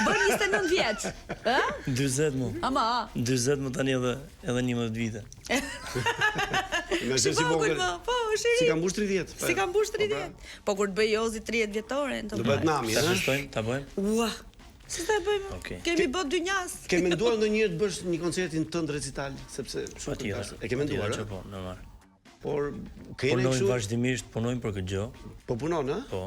Bën 29 vjeç. Ë? 40 mu. Ama. 40 mu tani edhe 11 vite. Nga që si vogël. Po, shiri. Si ka mbush 30. Si ka mbush 30. Po kur të bëj Jozi 30 vjetore, do bëhet nami, Ta festojmë, ta bëjmë. Ua. Si ta bëjmë? Kemi bë dy njas. Ke menduar ndonjëherë të bësh një koncertin tënd recital, sepse shumë Patjetër. e ke menduar, ëh? Po, normal. Por ke ne kështu vazhdimisht punojmë për këtë gjë. Po punon, ëh? Po.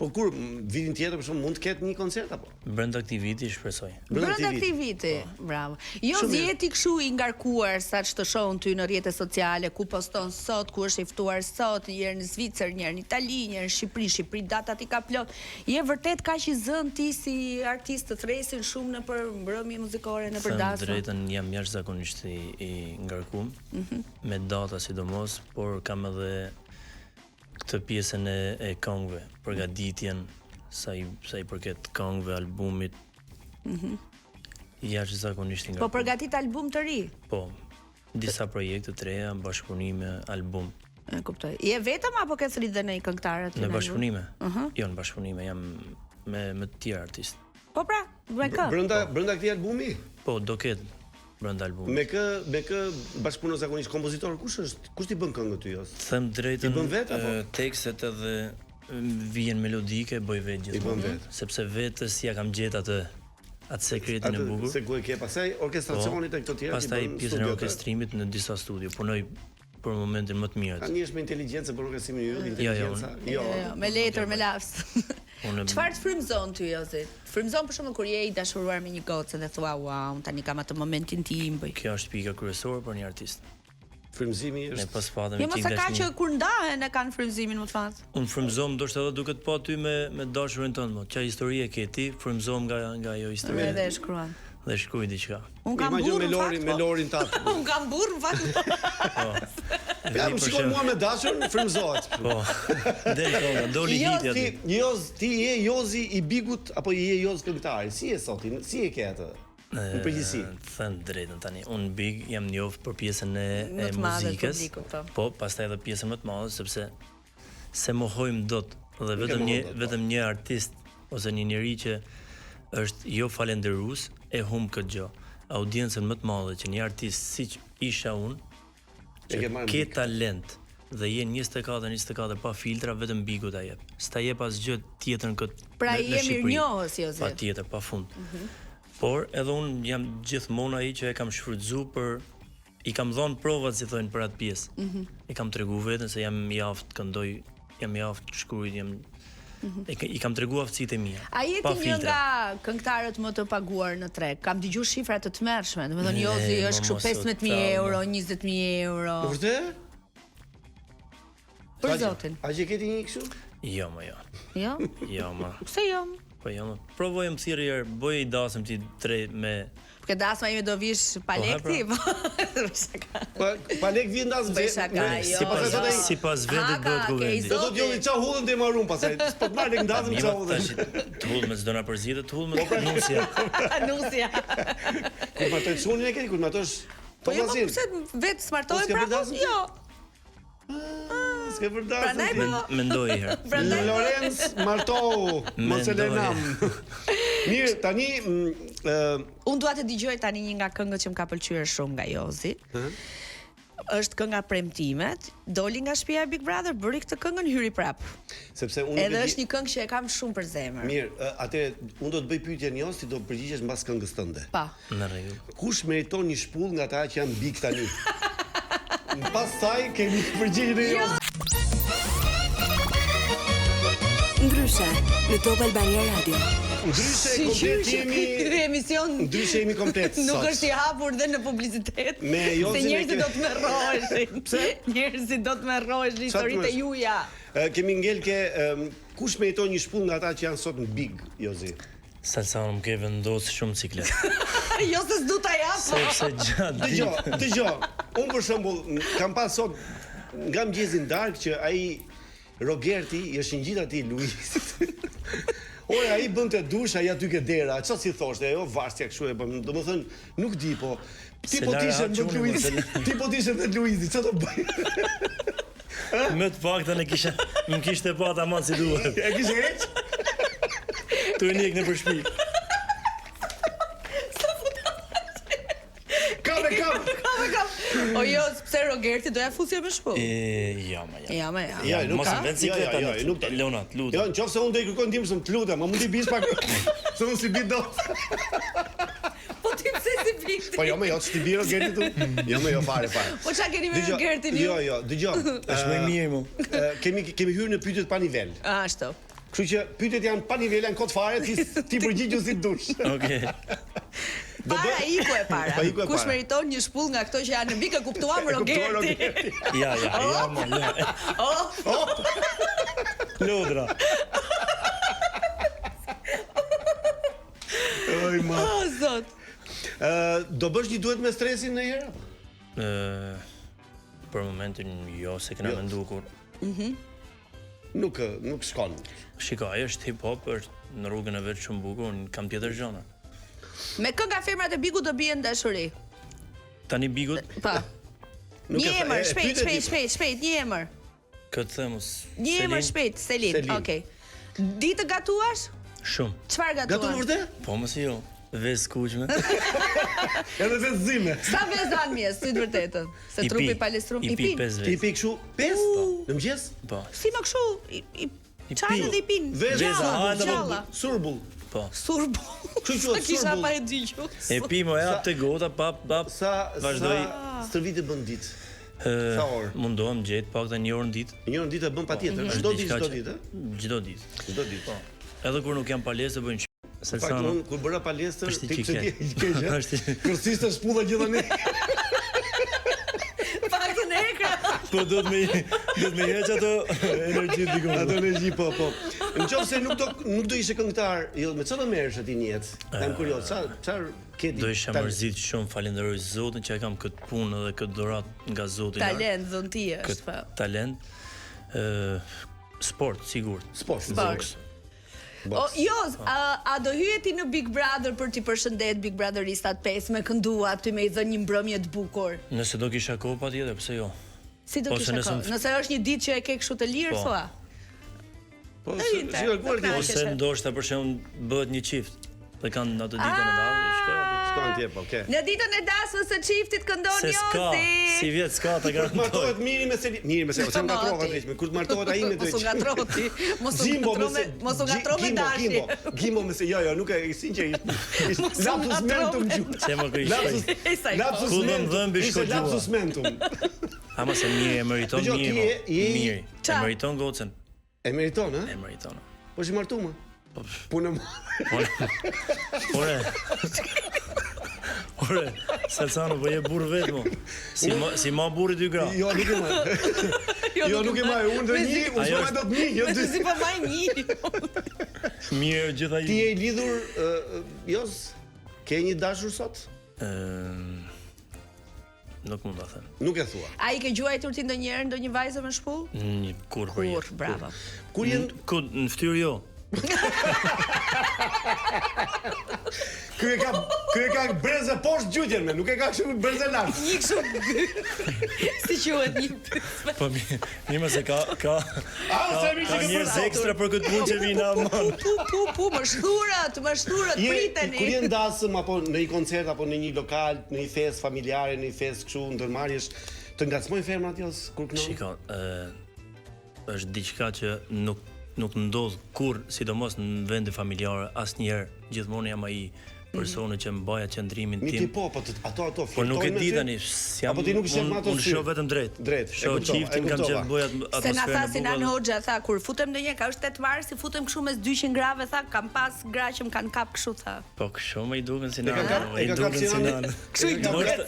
Po kur vitin tjetër për shkak mund të ketë një koncert apo? Brenda këtij viti shpresoj. Brenda këtij viti. Bravo. Jo jeti kështu i ngarkuar saç të shohun ty në rrjetet sociale ku poston sot, ku është i ftuar sot, një herë në Zvicër, një herë në Itali, një herë në Shqipëri, Shqipëri datat i ka plot. Je vërtet kaq i zënë ti si artist të thresin shumë nëpër mbrëmje muzikore, nëpër dasa. Drejtën jam jashtëzakonisht i ngarkuar me data sidomos, por kam edhe këtë pjesën e këngëve, përgatitjen sa i përket këngëve, albumit. Jashtëzakonisht i ngarkuar. Po përgatit album të ri? Po. Disa projekte të reja, bashkëpunime, album. E kuptoj. Je vetëm apo ke sëritë dhe në i këngëtarët? Në bashkëpunime? Jo, në bashkëpunime, jam me të tjerë artistë. Po pra, me kë? Brenda këtij albumi? Po, do ketë. brenda albumit. Me kë bashkëpunon zakonisht kompozitor, kush ti bën këngët ty jos? Them drejtën, I bën vetë apo? Tekstet edhe vjen melodike, bëj vetë gjithmonë. Sepse vetës ja kam gjetë atë sekretin e bukur. Se ku e ke pastaj orkestracionit e këto tjera. Pastaj pjesën e orkestrimit në disa studio. Punoj për momentin më të mirë. Tani është me inteligjencë për orkestrimin e yt, inteligjenca. Jo, me letër, me laps. Çfarë të frymzon ty Jozi? Frymzon për shembull kur je i dashuruar me një gocë dhe thua, "Wow, tani kam atë momentin tim." Kjo është pika kryesore për një artist. Frymzimi është. Ne pas padëm Jo, mos e ka që kur ndahen e kanë frymzimin më të madh. Unë frymzom ndoshta edhe duke të pa ty me dashurin tënd, mo. Çfarë histori e ke ti? Frymzom nga ajo histori. Edhe e shkruan. Dhe shkruaj diçka. Unë kam burr me Lorin tat. Unë kam burr në fakt. Ja, më shikoj mua me dashur, frymzohet. Po. Doli hitja ti. Ti je Jozi i Bigut apo je Joz këngëtari? Si e soti? Si e ke atë? Në përgjithësi. Thën drejtën tani. Unë Big jam njoft për pjesën e muzikës. Po, pastaj edhe pjesën më të madhe sepse se mohojmë dot dhe vetëm një artist ose një njerëz që është jo falendërues e humb këtë gjë. Audiencën më të madhe që një artist siç isha unë, që ke talent dhe jenë 24 pa filtra, vetëm Bigu ta jep. S'ta jep asgjë tjetër në këtë. Pra i je mirënjohës Jozi. Patjetër, pafund. Por edhe unë jam gjithmonë ai që e kam shfrytzuar për i kam dhënë provat si thonë për atë pjesë. I kam treguar veten se jam i aftë këndoj, jam i aftë shkruaj, i kam treguar aftësitë mia. A jeti një nga këngëtarët më të paguar në treg? Kam dëgjuar shifra të tmerrshme. Domethënë Jozi është kështu 15.000 euro, 20.000 euro. Vërtet? Për zotin. A që keti një kështu? Jo, më jo. Jo? Jo, më. Pse jo? Po jo, më. Provojmë thirrë herë, bëj i dasëm ti 3 me. Porque dasma ime do vish pa lek ti, po. Pa lek vjen dasëm. Sipas vetë bëhet govendi. Do të jolli ça hullën te marrun pastaj. Po të marr lek dasëm ça hullën. Të hullën s'do na përzihet, të hullën nusja. Nusja. Kur martosh çonin e ke, kur martosh. Po jo, pse vetë smartohet pra? Jo. S'ke për dasëm. Mendoj herë. Lorenz martohu, mos e lënam. Mirë, tani unë dua të dëgjoj tani një nga këngët që më ka pëlqyer shumë nga Jozi. Është kënga Premtimet, doli nga shtëpia e Big Brother, bëri këtë këngën hyri prap. Sepse unë edhe është një këngë që e kam shumë për zemër. Mirë, atë unë do të bëj pyetjen jos, ti do përgjigjesh mbas këngës tënde. Pa. Në rregull. Kush meriton një shpull nga ata që janë Big tani? Pas saj kemi përgjigjen e jos. Ndryshe, në Top Albania Radio. Ndryshe komplet jemi emision. Ndryshe jemi komplet. Nuk është i hapur dhe në publicitet. Me Jozin. Se njerëzit do të merroheshin. Pse? Njerëzit do të merroheshin historitë e juaja. Kemi ngelke kush meriton një shpull nga ata që janë sot në Big, Jozi? Salsa më ke vendos shumë ciklet. Jo se s'du ta jap. Sepse gjatë. Dëgjoj. Unë për shembull kam pas sot nga mëngjesi darkë që ai Rogerti i është ngjit atij Luisit. Ora ai bënte dush, ai aty ke dera. Çfarë si thoshte ajo? Varsja kështu e bën. Domethënë nuk di, po ti po tishe me Luiz. Ti po tishe me Luizi, çfarë do bëj? Me të paktën më kishte pa tamam si duhet. E kishe heq? Tu e nik në përshpi. Kam. O jo, pse Rogerti do ja fusje me shpull? Ja, ma. Ja, mos e vend siklet tani. Nuk Lona, të lutem. Jo, nëse unë do i kërkoj ndihmë, të lutem, më mund të bish pak. Se unë si bi dot. Po ti pse si bish? Po jo, më jo, ti bi Rogerti tu. Jo, më jo fare. Po çka keni me Rogertin ju? Jo, dëgjoj. Është më mirë mu. Kemi hyrë në pyetjet pa nivel. Ashtu. Kështu që pyetjet janë pa nivel, janë kot fare, ti përgjigju si dush. Okej. Para iku e para. Kush meriton një shpull nga këto që janë në Big, e kuptuam Rogerti. Ja, ma. Lodra. Oj ma. O zot. Do bësh një duet me stresin në herë? Për momentin jo, se kena menduar kur. Nuk shkon. Shiko, ajo është hip hop, është në rrugën e vet shumë bukur, kam tjetër gjëra. Me kënga femrat e Bigut do bien dashuri. Tani Bigut? Po. Një emër, shpejt, një emër. Këtë themos. Një emër shpejt, Selin. Okej. Di të gatuash? Shumë. Çfarë gatuan? Gatuan vërtet? Po mos jo. Vezë kuqme. Edhe vezë zime. Sa vezë anë mjes, si të vërtetën? Se trupi palestrum i pin. 5 vezë. Ti pi kështu 5 në mëngjes? Po. Si më kështu, i çajnë dhe i pin. Vezë Gjalla. surbull. Po. Surbo. Kështu quhet Kisha surbull. pa e dëgjuar. E pi më jap te gota, pap. Sa Vazhdoj. stërvite bën ditë? Sa orë? Mundohem gjet paktën 1 orë në ditë. Një ditë e bën patjetër. Çdo ditë, Çdo ditë. Çdo ditë. Po. Edhe kur nuk jam palesë bëjnë Fakt unë kur bëra palestër, Është ti qike. kërciste shpulla gjithë Paktën ekra. Po do të më heq ato energji diku. Ato energji po. Nëse nuk do ishe këngëtar, jo, me çfarë merresh aty në jetë? Jam kurioz, çfarë ke di? Do isha mërzit shumë, falenderoj Zotin që e kam këtë punë dhe këtë dhuratë nga Zoti. Talent dhunti është po. Talent. Sport, sigurt. Sport. O, Joz, a do hyje ti në Big Brother për t'i përshëndet Big Brotheristat 5 me kënduat, ty me i dhënë një mbrëmje të bukur? Nëse do kisha kohë patjetër, pse jo? Si do kisha kohë? Nëse është një ditë që e ke kështu të lirë, thua? Po, Ose ndoshta për shembull bëhet një çift. Dhe kanë ato ditën e dasmës, shkoj aty. Shkon atje, po, Në ditën e dasmës së çiftit këndon Jozi. Si vjet s'ka ta garantohet. Martohet miri me se ose ngatrohet vetëm. Kur të martohet ai me Mos u ngatroh ti. Mos u ngatroh me dashi. Gimbo me se jo, nuk e sinqerisht. Lapsus mentum gjut. Se më krish. Lapsus mentum. Lapsus mentum. Ama se mirë e meriton mirë. Mirë. E meriton gocën. E meriton, ha? E meriton. Po si martu më? Punë më. Ore, Salsano, po je burr vetë mo. Si ma burri 2 gra. Jo, nuk e ma. Jo, nuk e ma, unë dhe një, unë s'ma do të një, jo dy. Si pa maj një. Mirë, gjitha Ti je i lidhur, Jos, ke një dashur sot? Nuk mund ta them. Nuk e thua. A i ke gjuajtur ti ndonjëherë ndonjë vajzë me shpull? Kur, bravo. Kur jenë në fytyrë jo. Ky e ka breze poshtë gjutjen me, nuk e ka kështu breze lart. Një kështu. Si quhet një. Po mirë se ka njerëz ekstra për këtë punë që vinë amon. Më shturët priteni. Kur je ndasëm apo në një koncert apo në një lokal, në një festë familjare, në një festë kështu ndërmarrjesh, të ngacmojnë femrat jos kur kënon? Shiko, është diçka që nuk ndodh kur, sidomos në vende familjare, asnjëherë. Gjithmonë jam ai personi që mbaja qendrimin tim. Mi ti po ato po nuk e di tani, apo ti nuk je me ato. Unë shoh vetëm drejt. Shoh çiftin kam qenë bëj atmosferën. Se na thasin An Hoxha, tha kur futem ndonjë ka është 8 mars, si futem kështu mes 200 grave, tha kam pas gra që më kanë kap kështu, tha. Po kështu më i duken si na. I duken si na. Kështu i duken.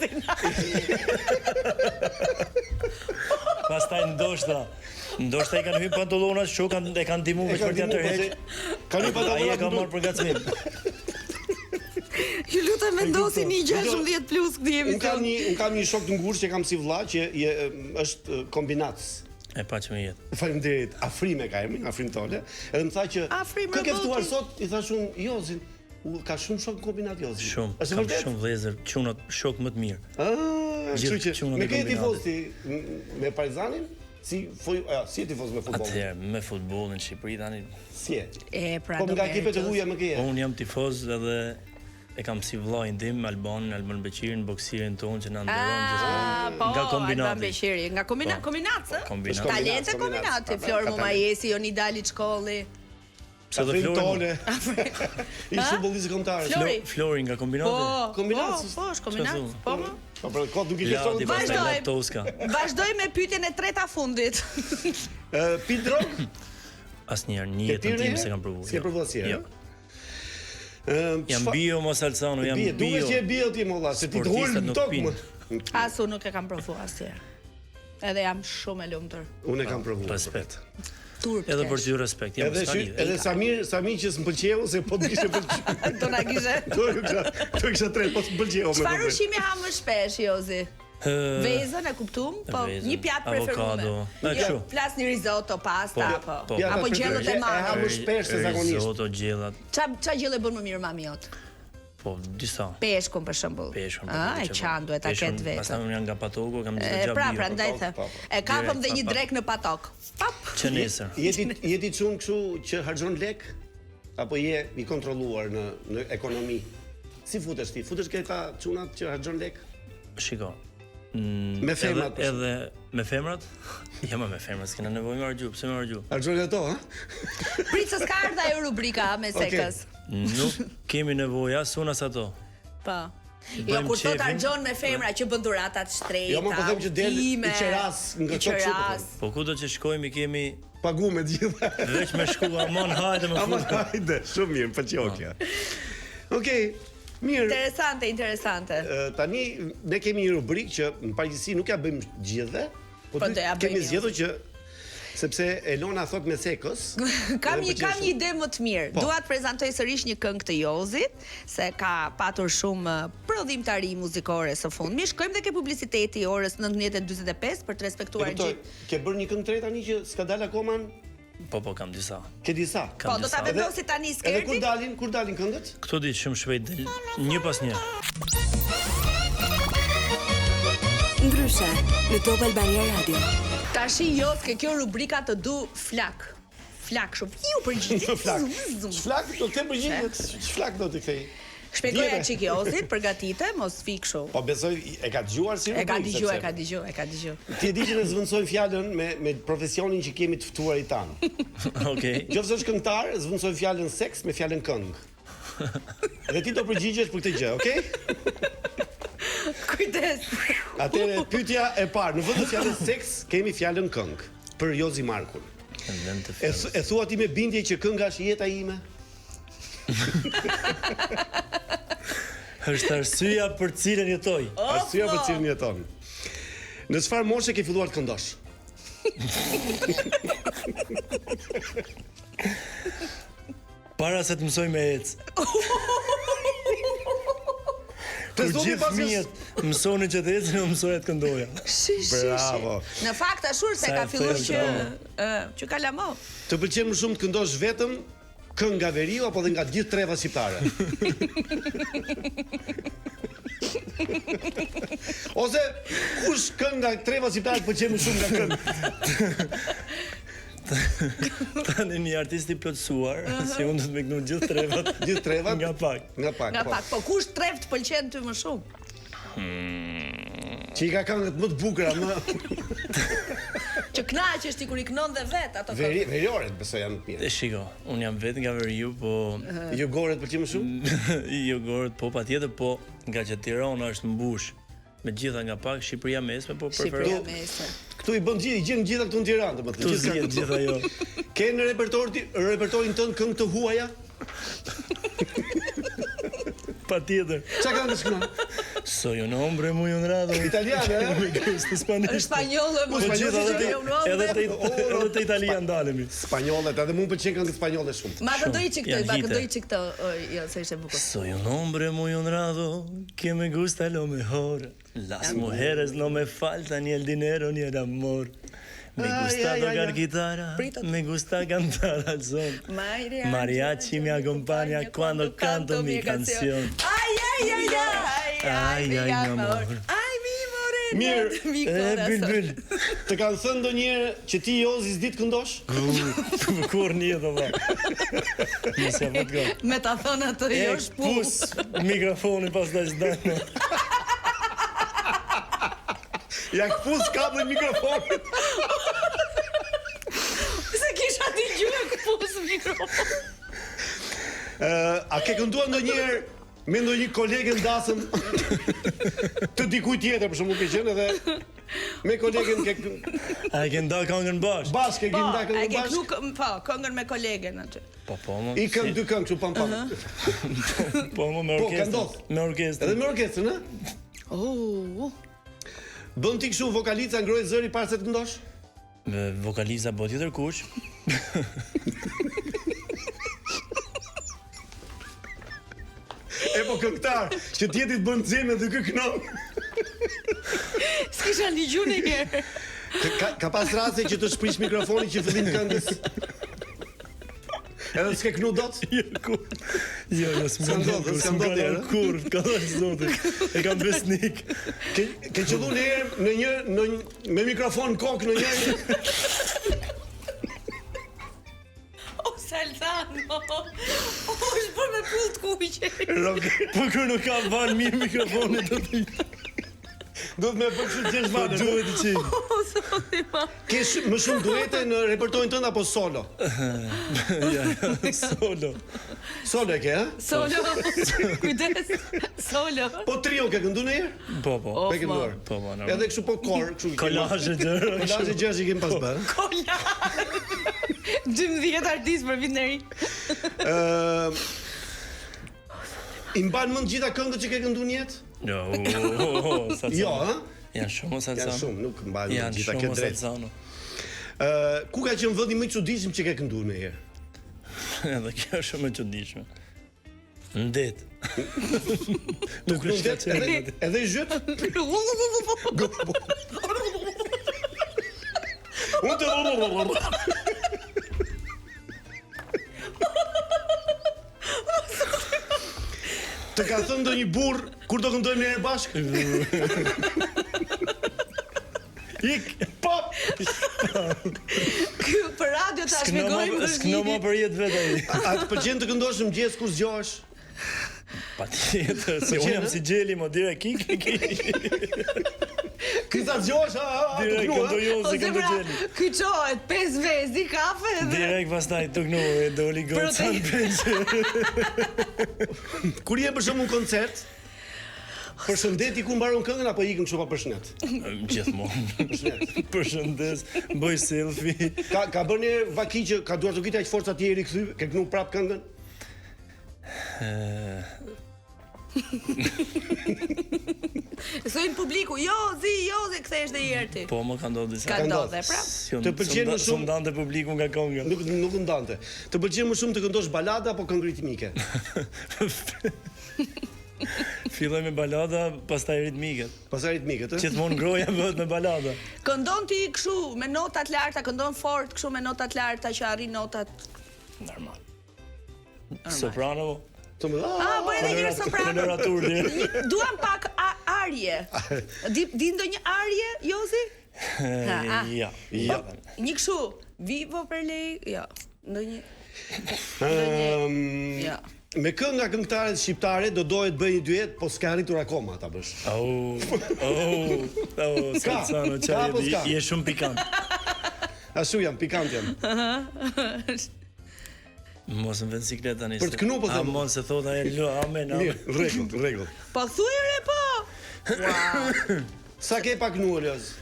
Pastaj ndoshta i kanë hyrë pantallonat, shoh e kanë ndihmuar me për të tërheq. Kanë pantallonat. Ai e ka marrë përgatësim. Ju lutem vendosini 16 plus këtë emision. Unë kam një shok të ngushtë që kam si vëlla që është kombinatës. E pa që më jetë. Faleminderit. Afrime ka emrin, Afrim Tole. Edhe më tha që kë ke ftuar sot? I thash unë Jozin. Ka shumë shok në kombinat Jozin. Shumë. Është vërtet? Shumë vëllezër, çunat shok më të mirë. Kështu që me ke tifoz ti me Partizanin? Si tifoz me futbollin? Atëherë me futbollin në Shqipëri tani si e? Pra po nga ekipet e huaja më ke je? Unë jam tifoz edhe e kam si vllain tim Alban Beqirin, boksirin tonë që na nderon gjithmonë nga kombinati. Alban Beqiri, nga kombinat, Kombinat. Talente kombinati, Flor Mumajesi, Jonidali Çkolli. Afrim Tole. Ishte futbollist kombëtar. Flori nga kombinati. Kombinat. Po, është kombinat. Po. Po për kod nuk i ke thonë. Vazhdoj me pyetjen e tretë fundit. Pi drog? Asnjëherë në jetën time se kam provuar. Si e provuar si? Jo. Jam bio mos Salsano, jam bio. Duhet që je bio ti molla, se ti dhul në tokë. Asu nuk e kam provuar asnjëherë. Edhe jam shumë e lumtur. Unë e kam provuar. Respekt. Turp. Edhe për ty respekt, jam skali. Edhe Samir që s'mpëlqeu se po kishe pëlqyer. Do na kishe. Do kisha tre, po s'mpëlqeu me. Çfarë ushqimi ha më shpesh Jozi? Vezën e kuptum, po një pjatë preferuar. Avokado. Flasni risotto, pasta apo gjellët e E ha më shpesh se zakonisht. Risotto, gjellat. Ç'a gjellë bën më mirë mami jot? Po, disa. Peshkun për shembull. E qan duhet ta ketë vetë. Pastaj unë jam nga Patoku, kam gjithë gjatë. Pra, prandaj the. E kapëm dhe një drek në Patok. Pap. Që nesër. Jeti çun kështu që harxhon lek apo je i kontrolluar në ekonomi? Si futesh ti? Futesh këta çunat që harxhon lek? Shiko. Me femrat. Edhe me femrat? Jo, me femrat, s'kena nevojë me argju, pse me argju? Harxhon ato, ha? Prit se s'ka ardha e rubrika me sekës. Nuk kemi nevojë as unë as ato. Po. Jo, kur thot argjon me femra që bën dhuratat shtrejta. Jo, më po them që del i qeras nga çdo çup. Po kudo që shkojmë kemi pagu me gjitha. Veç me shku, amon hajde më fut. Hajde, shumë mirë, pëlqeu kjo. Okej. Mirë. Interesante. Tani ne kemi një rubrikë që në përgjithësi nuk ja bëjmë gjithë, po kemi zgjedhur që sepse Elona thot me sekës. Kam një ide më të mirë. Dua të prezantoj sërish një këngë të Jozit, se ka patur shumë prodhimtari muzikore së fundmi. Shkojmë dhe ke publiciteti orës 19:45 për të respektuar gjithë. Ke bërë një këngë tjetër tani që s'ka dalë akoma? Po, kam disa. Ke disa? Po, do ta vendosi tani skerti. Edhe kur dalin këngët? Këto ditë shumë shpejt del, një pas një. Ndryshe, në Top Albania Radio. Tashi ke kjo rubrika të du flak. Flak shumë. Ju përgjigjet. Flak, do të përgjigjet. Flak do të kthej. Shpjegoja çik Jozit, përgatite, mos fi kështu. Po besoj e ka dëgjuar si rubrik. E ka dëgjuar. Ti e di që ne zvendçojmë fjalën me profesionin që kemi të ftuarit tan. Okej. Nëse është këngëtar, zvendçojmë fjalën seks me fjalën këngë. Dhe ti do përgjigjesh për këtë gjë, okay? Kujdes. Atëre pyetja e parë, në vend të fjalës seks kemi fjalën këngë për Jozi Markun. E thua ti me bindje që kënga është jeta ime? Është arsyeja për cilën jetoj. Arsyeja për cilën jeton. Në çfarë moshe ke filluar të këndosh? Para se të mësoj me ec. Kur gjithë fëmijët mësonin që të ecin, unë mësoja të këndoja. Bravo. Në fakt ashur se ka filluar që ka lamo. Të pëlqen më shumë të këndosh vetëm këngë nga veriu apo dhe nga gjithë treva shqiptare? Ose kush këngë nga treva shqiptare të pëlqen më shumë nga këngë? Tani një artist i plotësuar, si unë do të më kënu gjithë trevat. Gjithë trevat? Nga pak. Nga pak. Po kush trev të pëlqen ty më shumë? Që i ka këngët më të bukura, më që knaqesh ti kur i kënon dhe vet ato këngë. Verioret besoj janë të mirë. Shiko, unë jam vet nga Veriu, po Jugoret pëlqen më shumë? Jugoret po patjetër, po nga që Tirana është mbush me gjitha nga pak, Shqipëria mesme, po preferoj. Këtu i bën gjithë, i gjen gjitha këtu në Tiranë, domethënë. Këtu zgjen gjitha jo. Ke në repertorin tënd këngë të huaja? Patjetër. Çka këngë shkruan? Soy un hombre muy honrado. Italiane, Spanjolle, edhe te italian dalemi. Spanjollet, edhe mua pëlqen këngët spanjolle shumë. Ma këndoj çik këto, jo, se ishte bukur. Soy un hombre muy honrado, que me gusta lo mejor. Las mujeres no me faltan ni el dinero ni el amor. Me gusta tocar guitarra, me gusta cantar al son. Mariachi me acompaña cuando canto mi canción. Ay, mi amor. Ay, mi morena, mi corazón. Bylbyl. Të kanë thënë ndonjëherë që ti Jozi s'di të këndosh? Kur një do va. Nëse apo të gjo. Me ta thënë atë jo shpus. Mikrofonin pastaj s'dajnë. Ja këpus kabën mikrofonin. Se kisha t'i gjurë këpus mikrofon. A ke kënduar ndonjëherë me ndonjë kolege ndasëm të dikujt tjetër, për shembull, ke qenë edhe me kolegen ke A ke nda këngën bash? Bash ke nda këngën bash? Po, këngën me kolegen aty. Po, më. I këngë dy këngë kështu pam. Po, më me orkestrë. Me orkestrë. Edhe me orkestrën, ë? Bën ti kështu vokalica ngroj zëri para se të këndosh? Me vokaliza po tjetër kush. E po këngëtar, që tjetrit bën xhemë dhe kë kënon. S'kisha ligju në njerë. Ka pas raste që të shprish mikrofonin që fillim këngës. Edhe s'ke kënu dot? Jo, s'm ndodh kur, ka dhënë zoti. E kam besnik. Ke qellu në me mikrofon kokë në një. Salsano. Është për me pull të kuqe. Po kur nuk ka van mirë mikrofonit do të Do të më bëj kështu 6 vate. duhet të çim. Ke më shumë duete në repertorin tënd apo solo? Ja, solo. Solo e ke, ha? Solo. Kujdes. Solo. Po trio ke kënduar ndonjëherë? Po. Ke kënduar. Po, normal. Edhe kështu po kor, kështu. Kolazhe gjëra. Kolazhe gjëra që kem pas bë. 12 artistë për vitin e ri. I mban mend gjitha këngët që ke kënduar në jetë? Jo, Jo, ha? Janë shumë Salsano. Janë shumë, nuk mban mend Janë gjitha ke shumë drejt. Salsano. Ku ka qenë vendi më i çuditshëm që ke kënduar ndonjëherë? Edhe kjo është shumë e çuditshme. Ndet. Nuk është edhe i zhyt? Të ka thënë ndonjë burr kur do këndojmë ne bashkë? Ik, pop. Ky për radio ta shpjegojmë. S'kno më për jetë vetë ai. A të pëlqen të këndosh në mëngjes kur zgjohesh? Patjetër, se unë jam si Gjeli, mo direkt kik. Ky ta zgjohesh, Direkt këndo jo si këndo Gjeli. Ky çohet 5 vezë kafe dhe Direkt pastaj të gnu e doli goca në penqe. Kur je për shembull në koncert, përshëndeti ku mbaron këngën apo ikëm kështu pa përshëndet? Gjithmonë. Përshëndes, bëj selfie. Ka bërë një vaki që ka duar të kitë aq forca ti e rikthy, ke kënu prap këngën? Sojnë publiku, jo, zi, kthehesh dhe herë ti. Po, më ka ndodhur disa. Ka ndodhe, pra. Të pëlqen më shumë ndante publiku nga kënga. Nuk ndante. Të pëlqen më shumë të këndosh balada apo këngë ritmike? Filloj me balada, pastaj ritmike. Pastaj ritmike, ë? Gjithmonë ngroja bëhet me balada. Këndon ti kështu me nota të larta, këndon fort kështu me nota të larta që arrin notat. Normal. Soprano. Të më Po edhe një soprano. Koloratur dhe. Duam pak arje. Di ndonjë arje, Jozi? Ja. Një kështu, vivo për lei, jo. Ndonjë. Jo. Me këngë nga këngëtarët shqiptare do dohet bëj një duet, po s'ka arritur akoma ta bësh. Salsano, çaj, je shumë pikant. Ashtu jam, pikant jam. Mos më vjen siklet tani. Për të kënu po them. Mos se thot ai lo, amen. Rregull. Po thuaj re po. Wow. Sa ke pa kënuar Loz?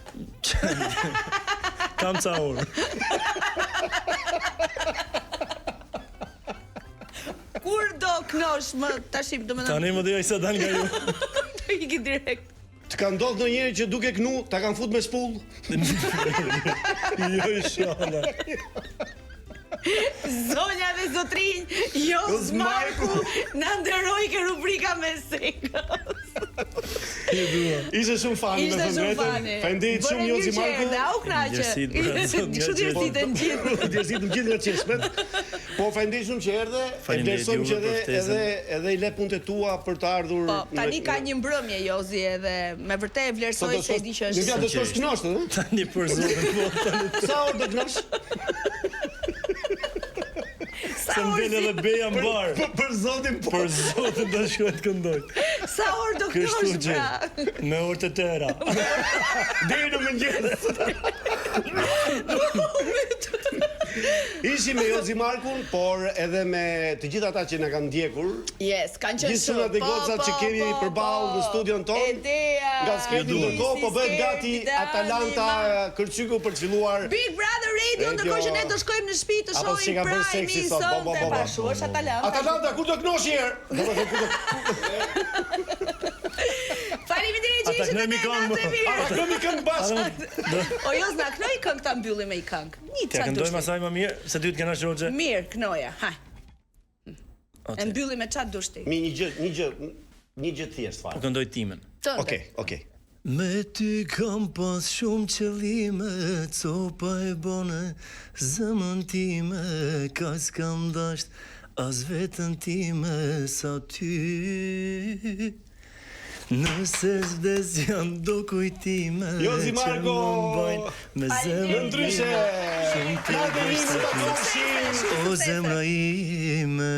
Kam ca orë. Kur do knosh më tashim, domethënë. Tani më dija sa dal nga ju. Do iki direkt. Të ka ndodhur ndonjëherë që duke kënu, ta kanë fut me shpull? Jo, inshallah. Zonja dhe zotrinj, Jos Marku na nderoi ke rubrika me sekos. Ishte shumë fani me thënë. Faleminderit shumë Jozi Marku. Da u kraqe. Kështu dërsitë në gjithë. Dërsitë në gjithë nga çeshmet. Po faleminderit shumë që erdhe. E vlerësojmë që edhe i le punët e tua për të ardhur. Po, tani ka një mbrëmje Jozi edhe me vërtet e vlerësoj se e di që është. Nuk do të shkosh knosh, ë? Tani për zotin. Sa orë do knosh? Se mbel edhe beja mbar. Për zotin po. Për zotin do shkoj të këndoj. Sa orë do knosh pra? Me orë të tëra. Deri në mëngjes. Ishim me Jozi Markun, por edhe me të gjithë ata që na kanë ndjekur. Yes, kanë qenë Gjithë çunat e gocat që kemi përballë në studion ton. Nga sketi ndërkohë po bëhet gati Atalanta Kërçyku për të filluar Big Brother Radio, ndërkohë që ne do shkojmë në shtëpi të shohim Prime sonte pashu, është Atalanta. Atalanta kur do knosh herë? Faleminderit që ishit me ne. Kemi këngë bashkë. O Jos na knoi këngë ta mbyllim me një këngë. Një Te këndojmë asaj më mirë se ty të kena shoqe. Mirë, knoja. Haj. E mbyllim me çat dush ti. Një gjë thjesht fare. Po këndoj timen. Okej. Me ty kam pas shumë qëllime, copa e bone, zemën time, ka s'kam dasht, as vetën time sa ty. Nëse s'vdes janë do kujtime Jozi Marko! Me zemrë Ndryshe! Shumë të Suksese, O zemra ime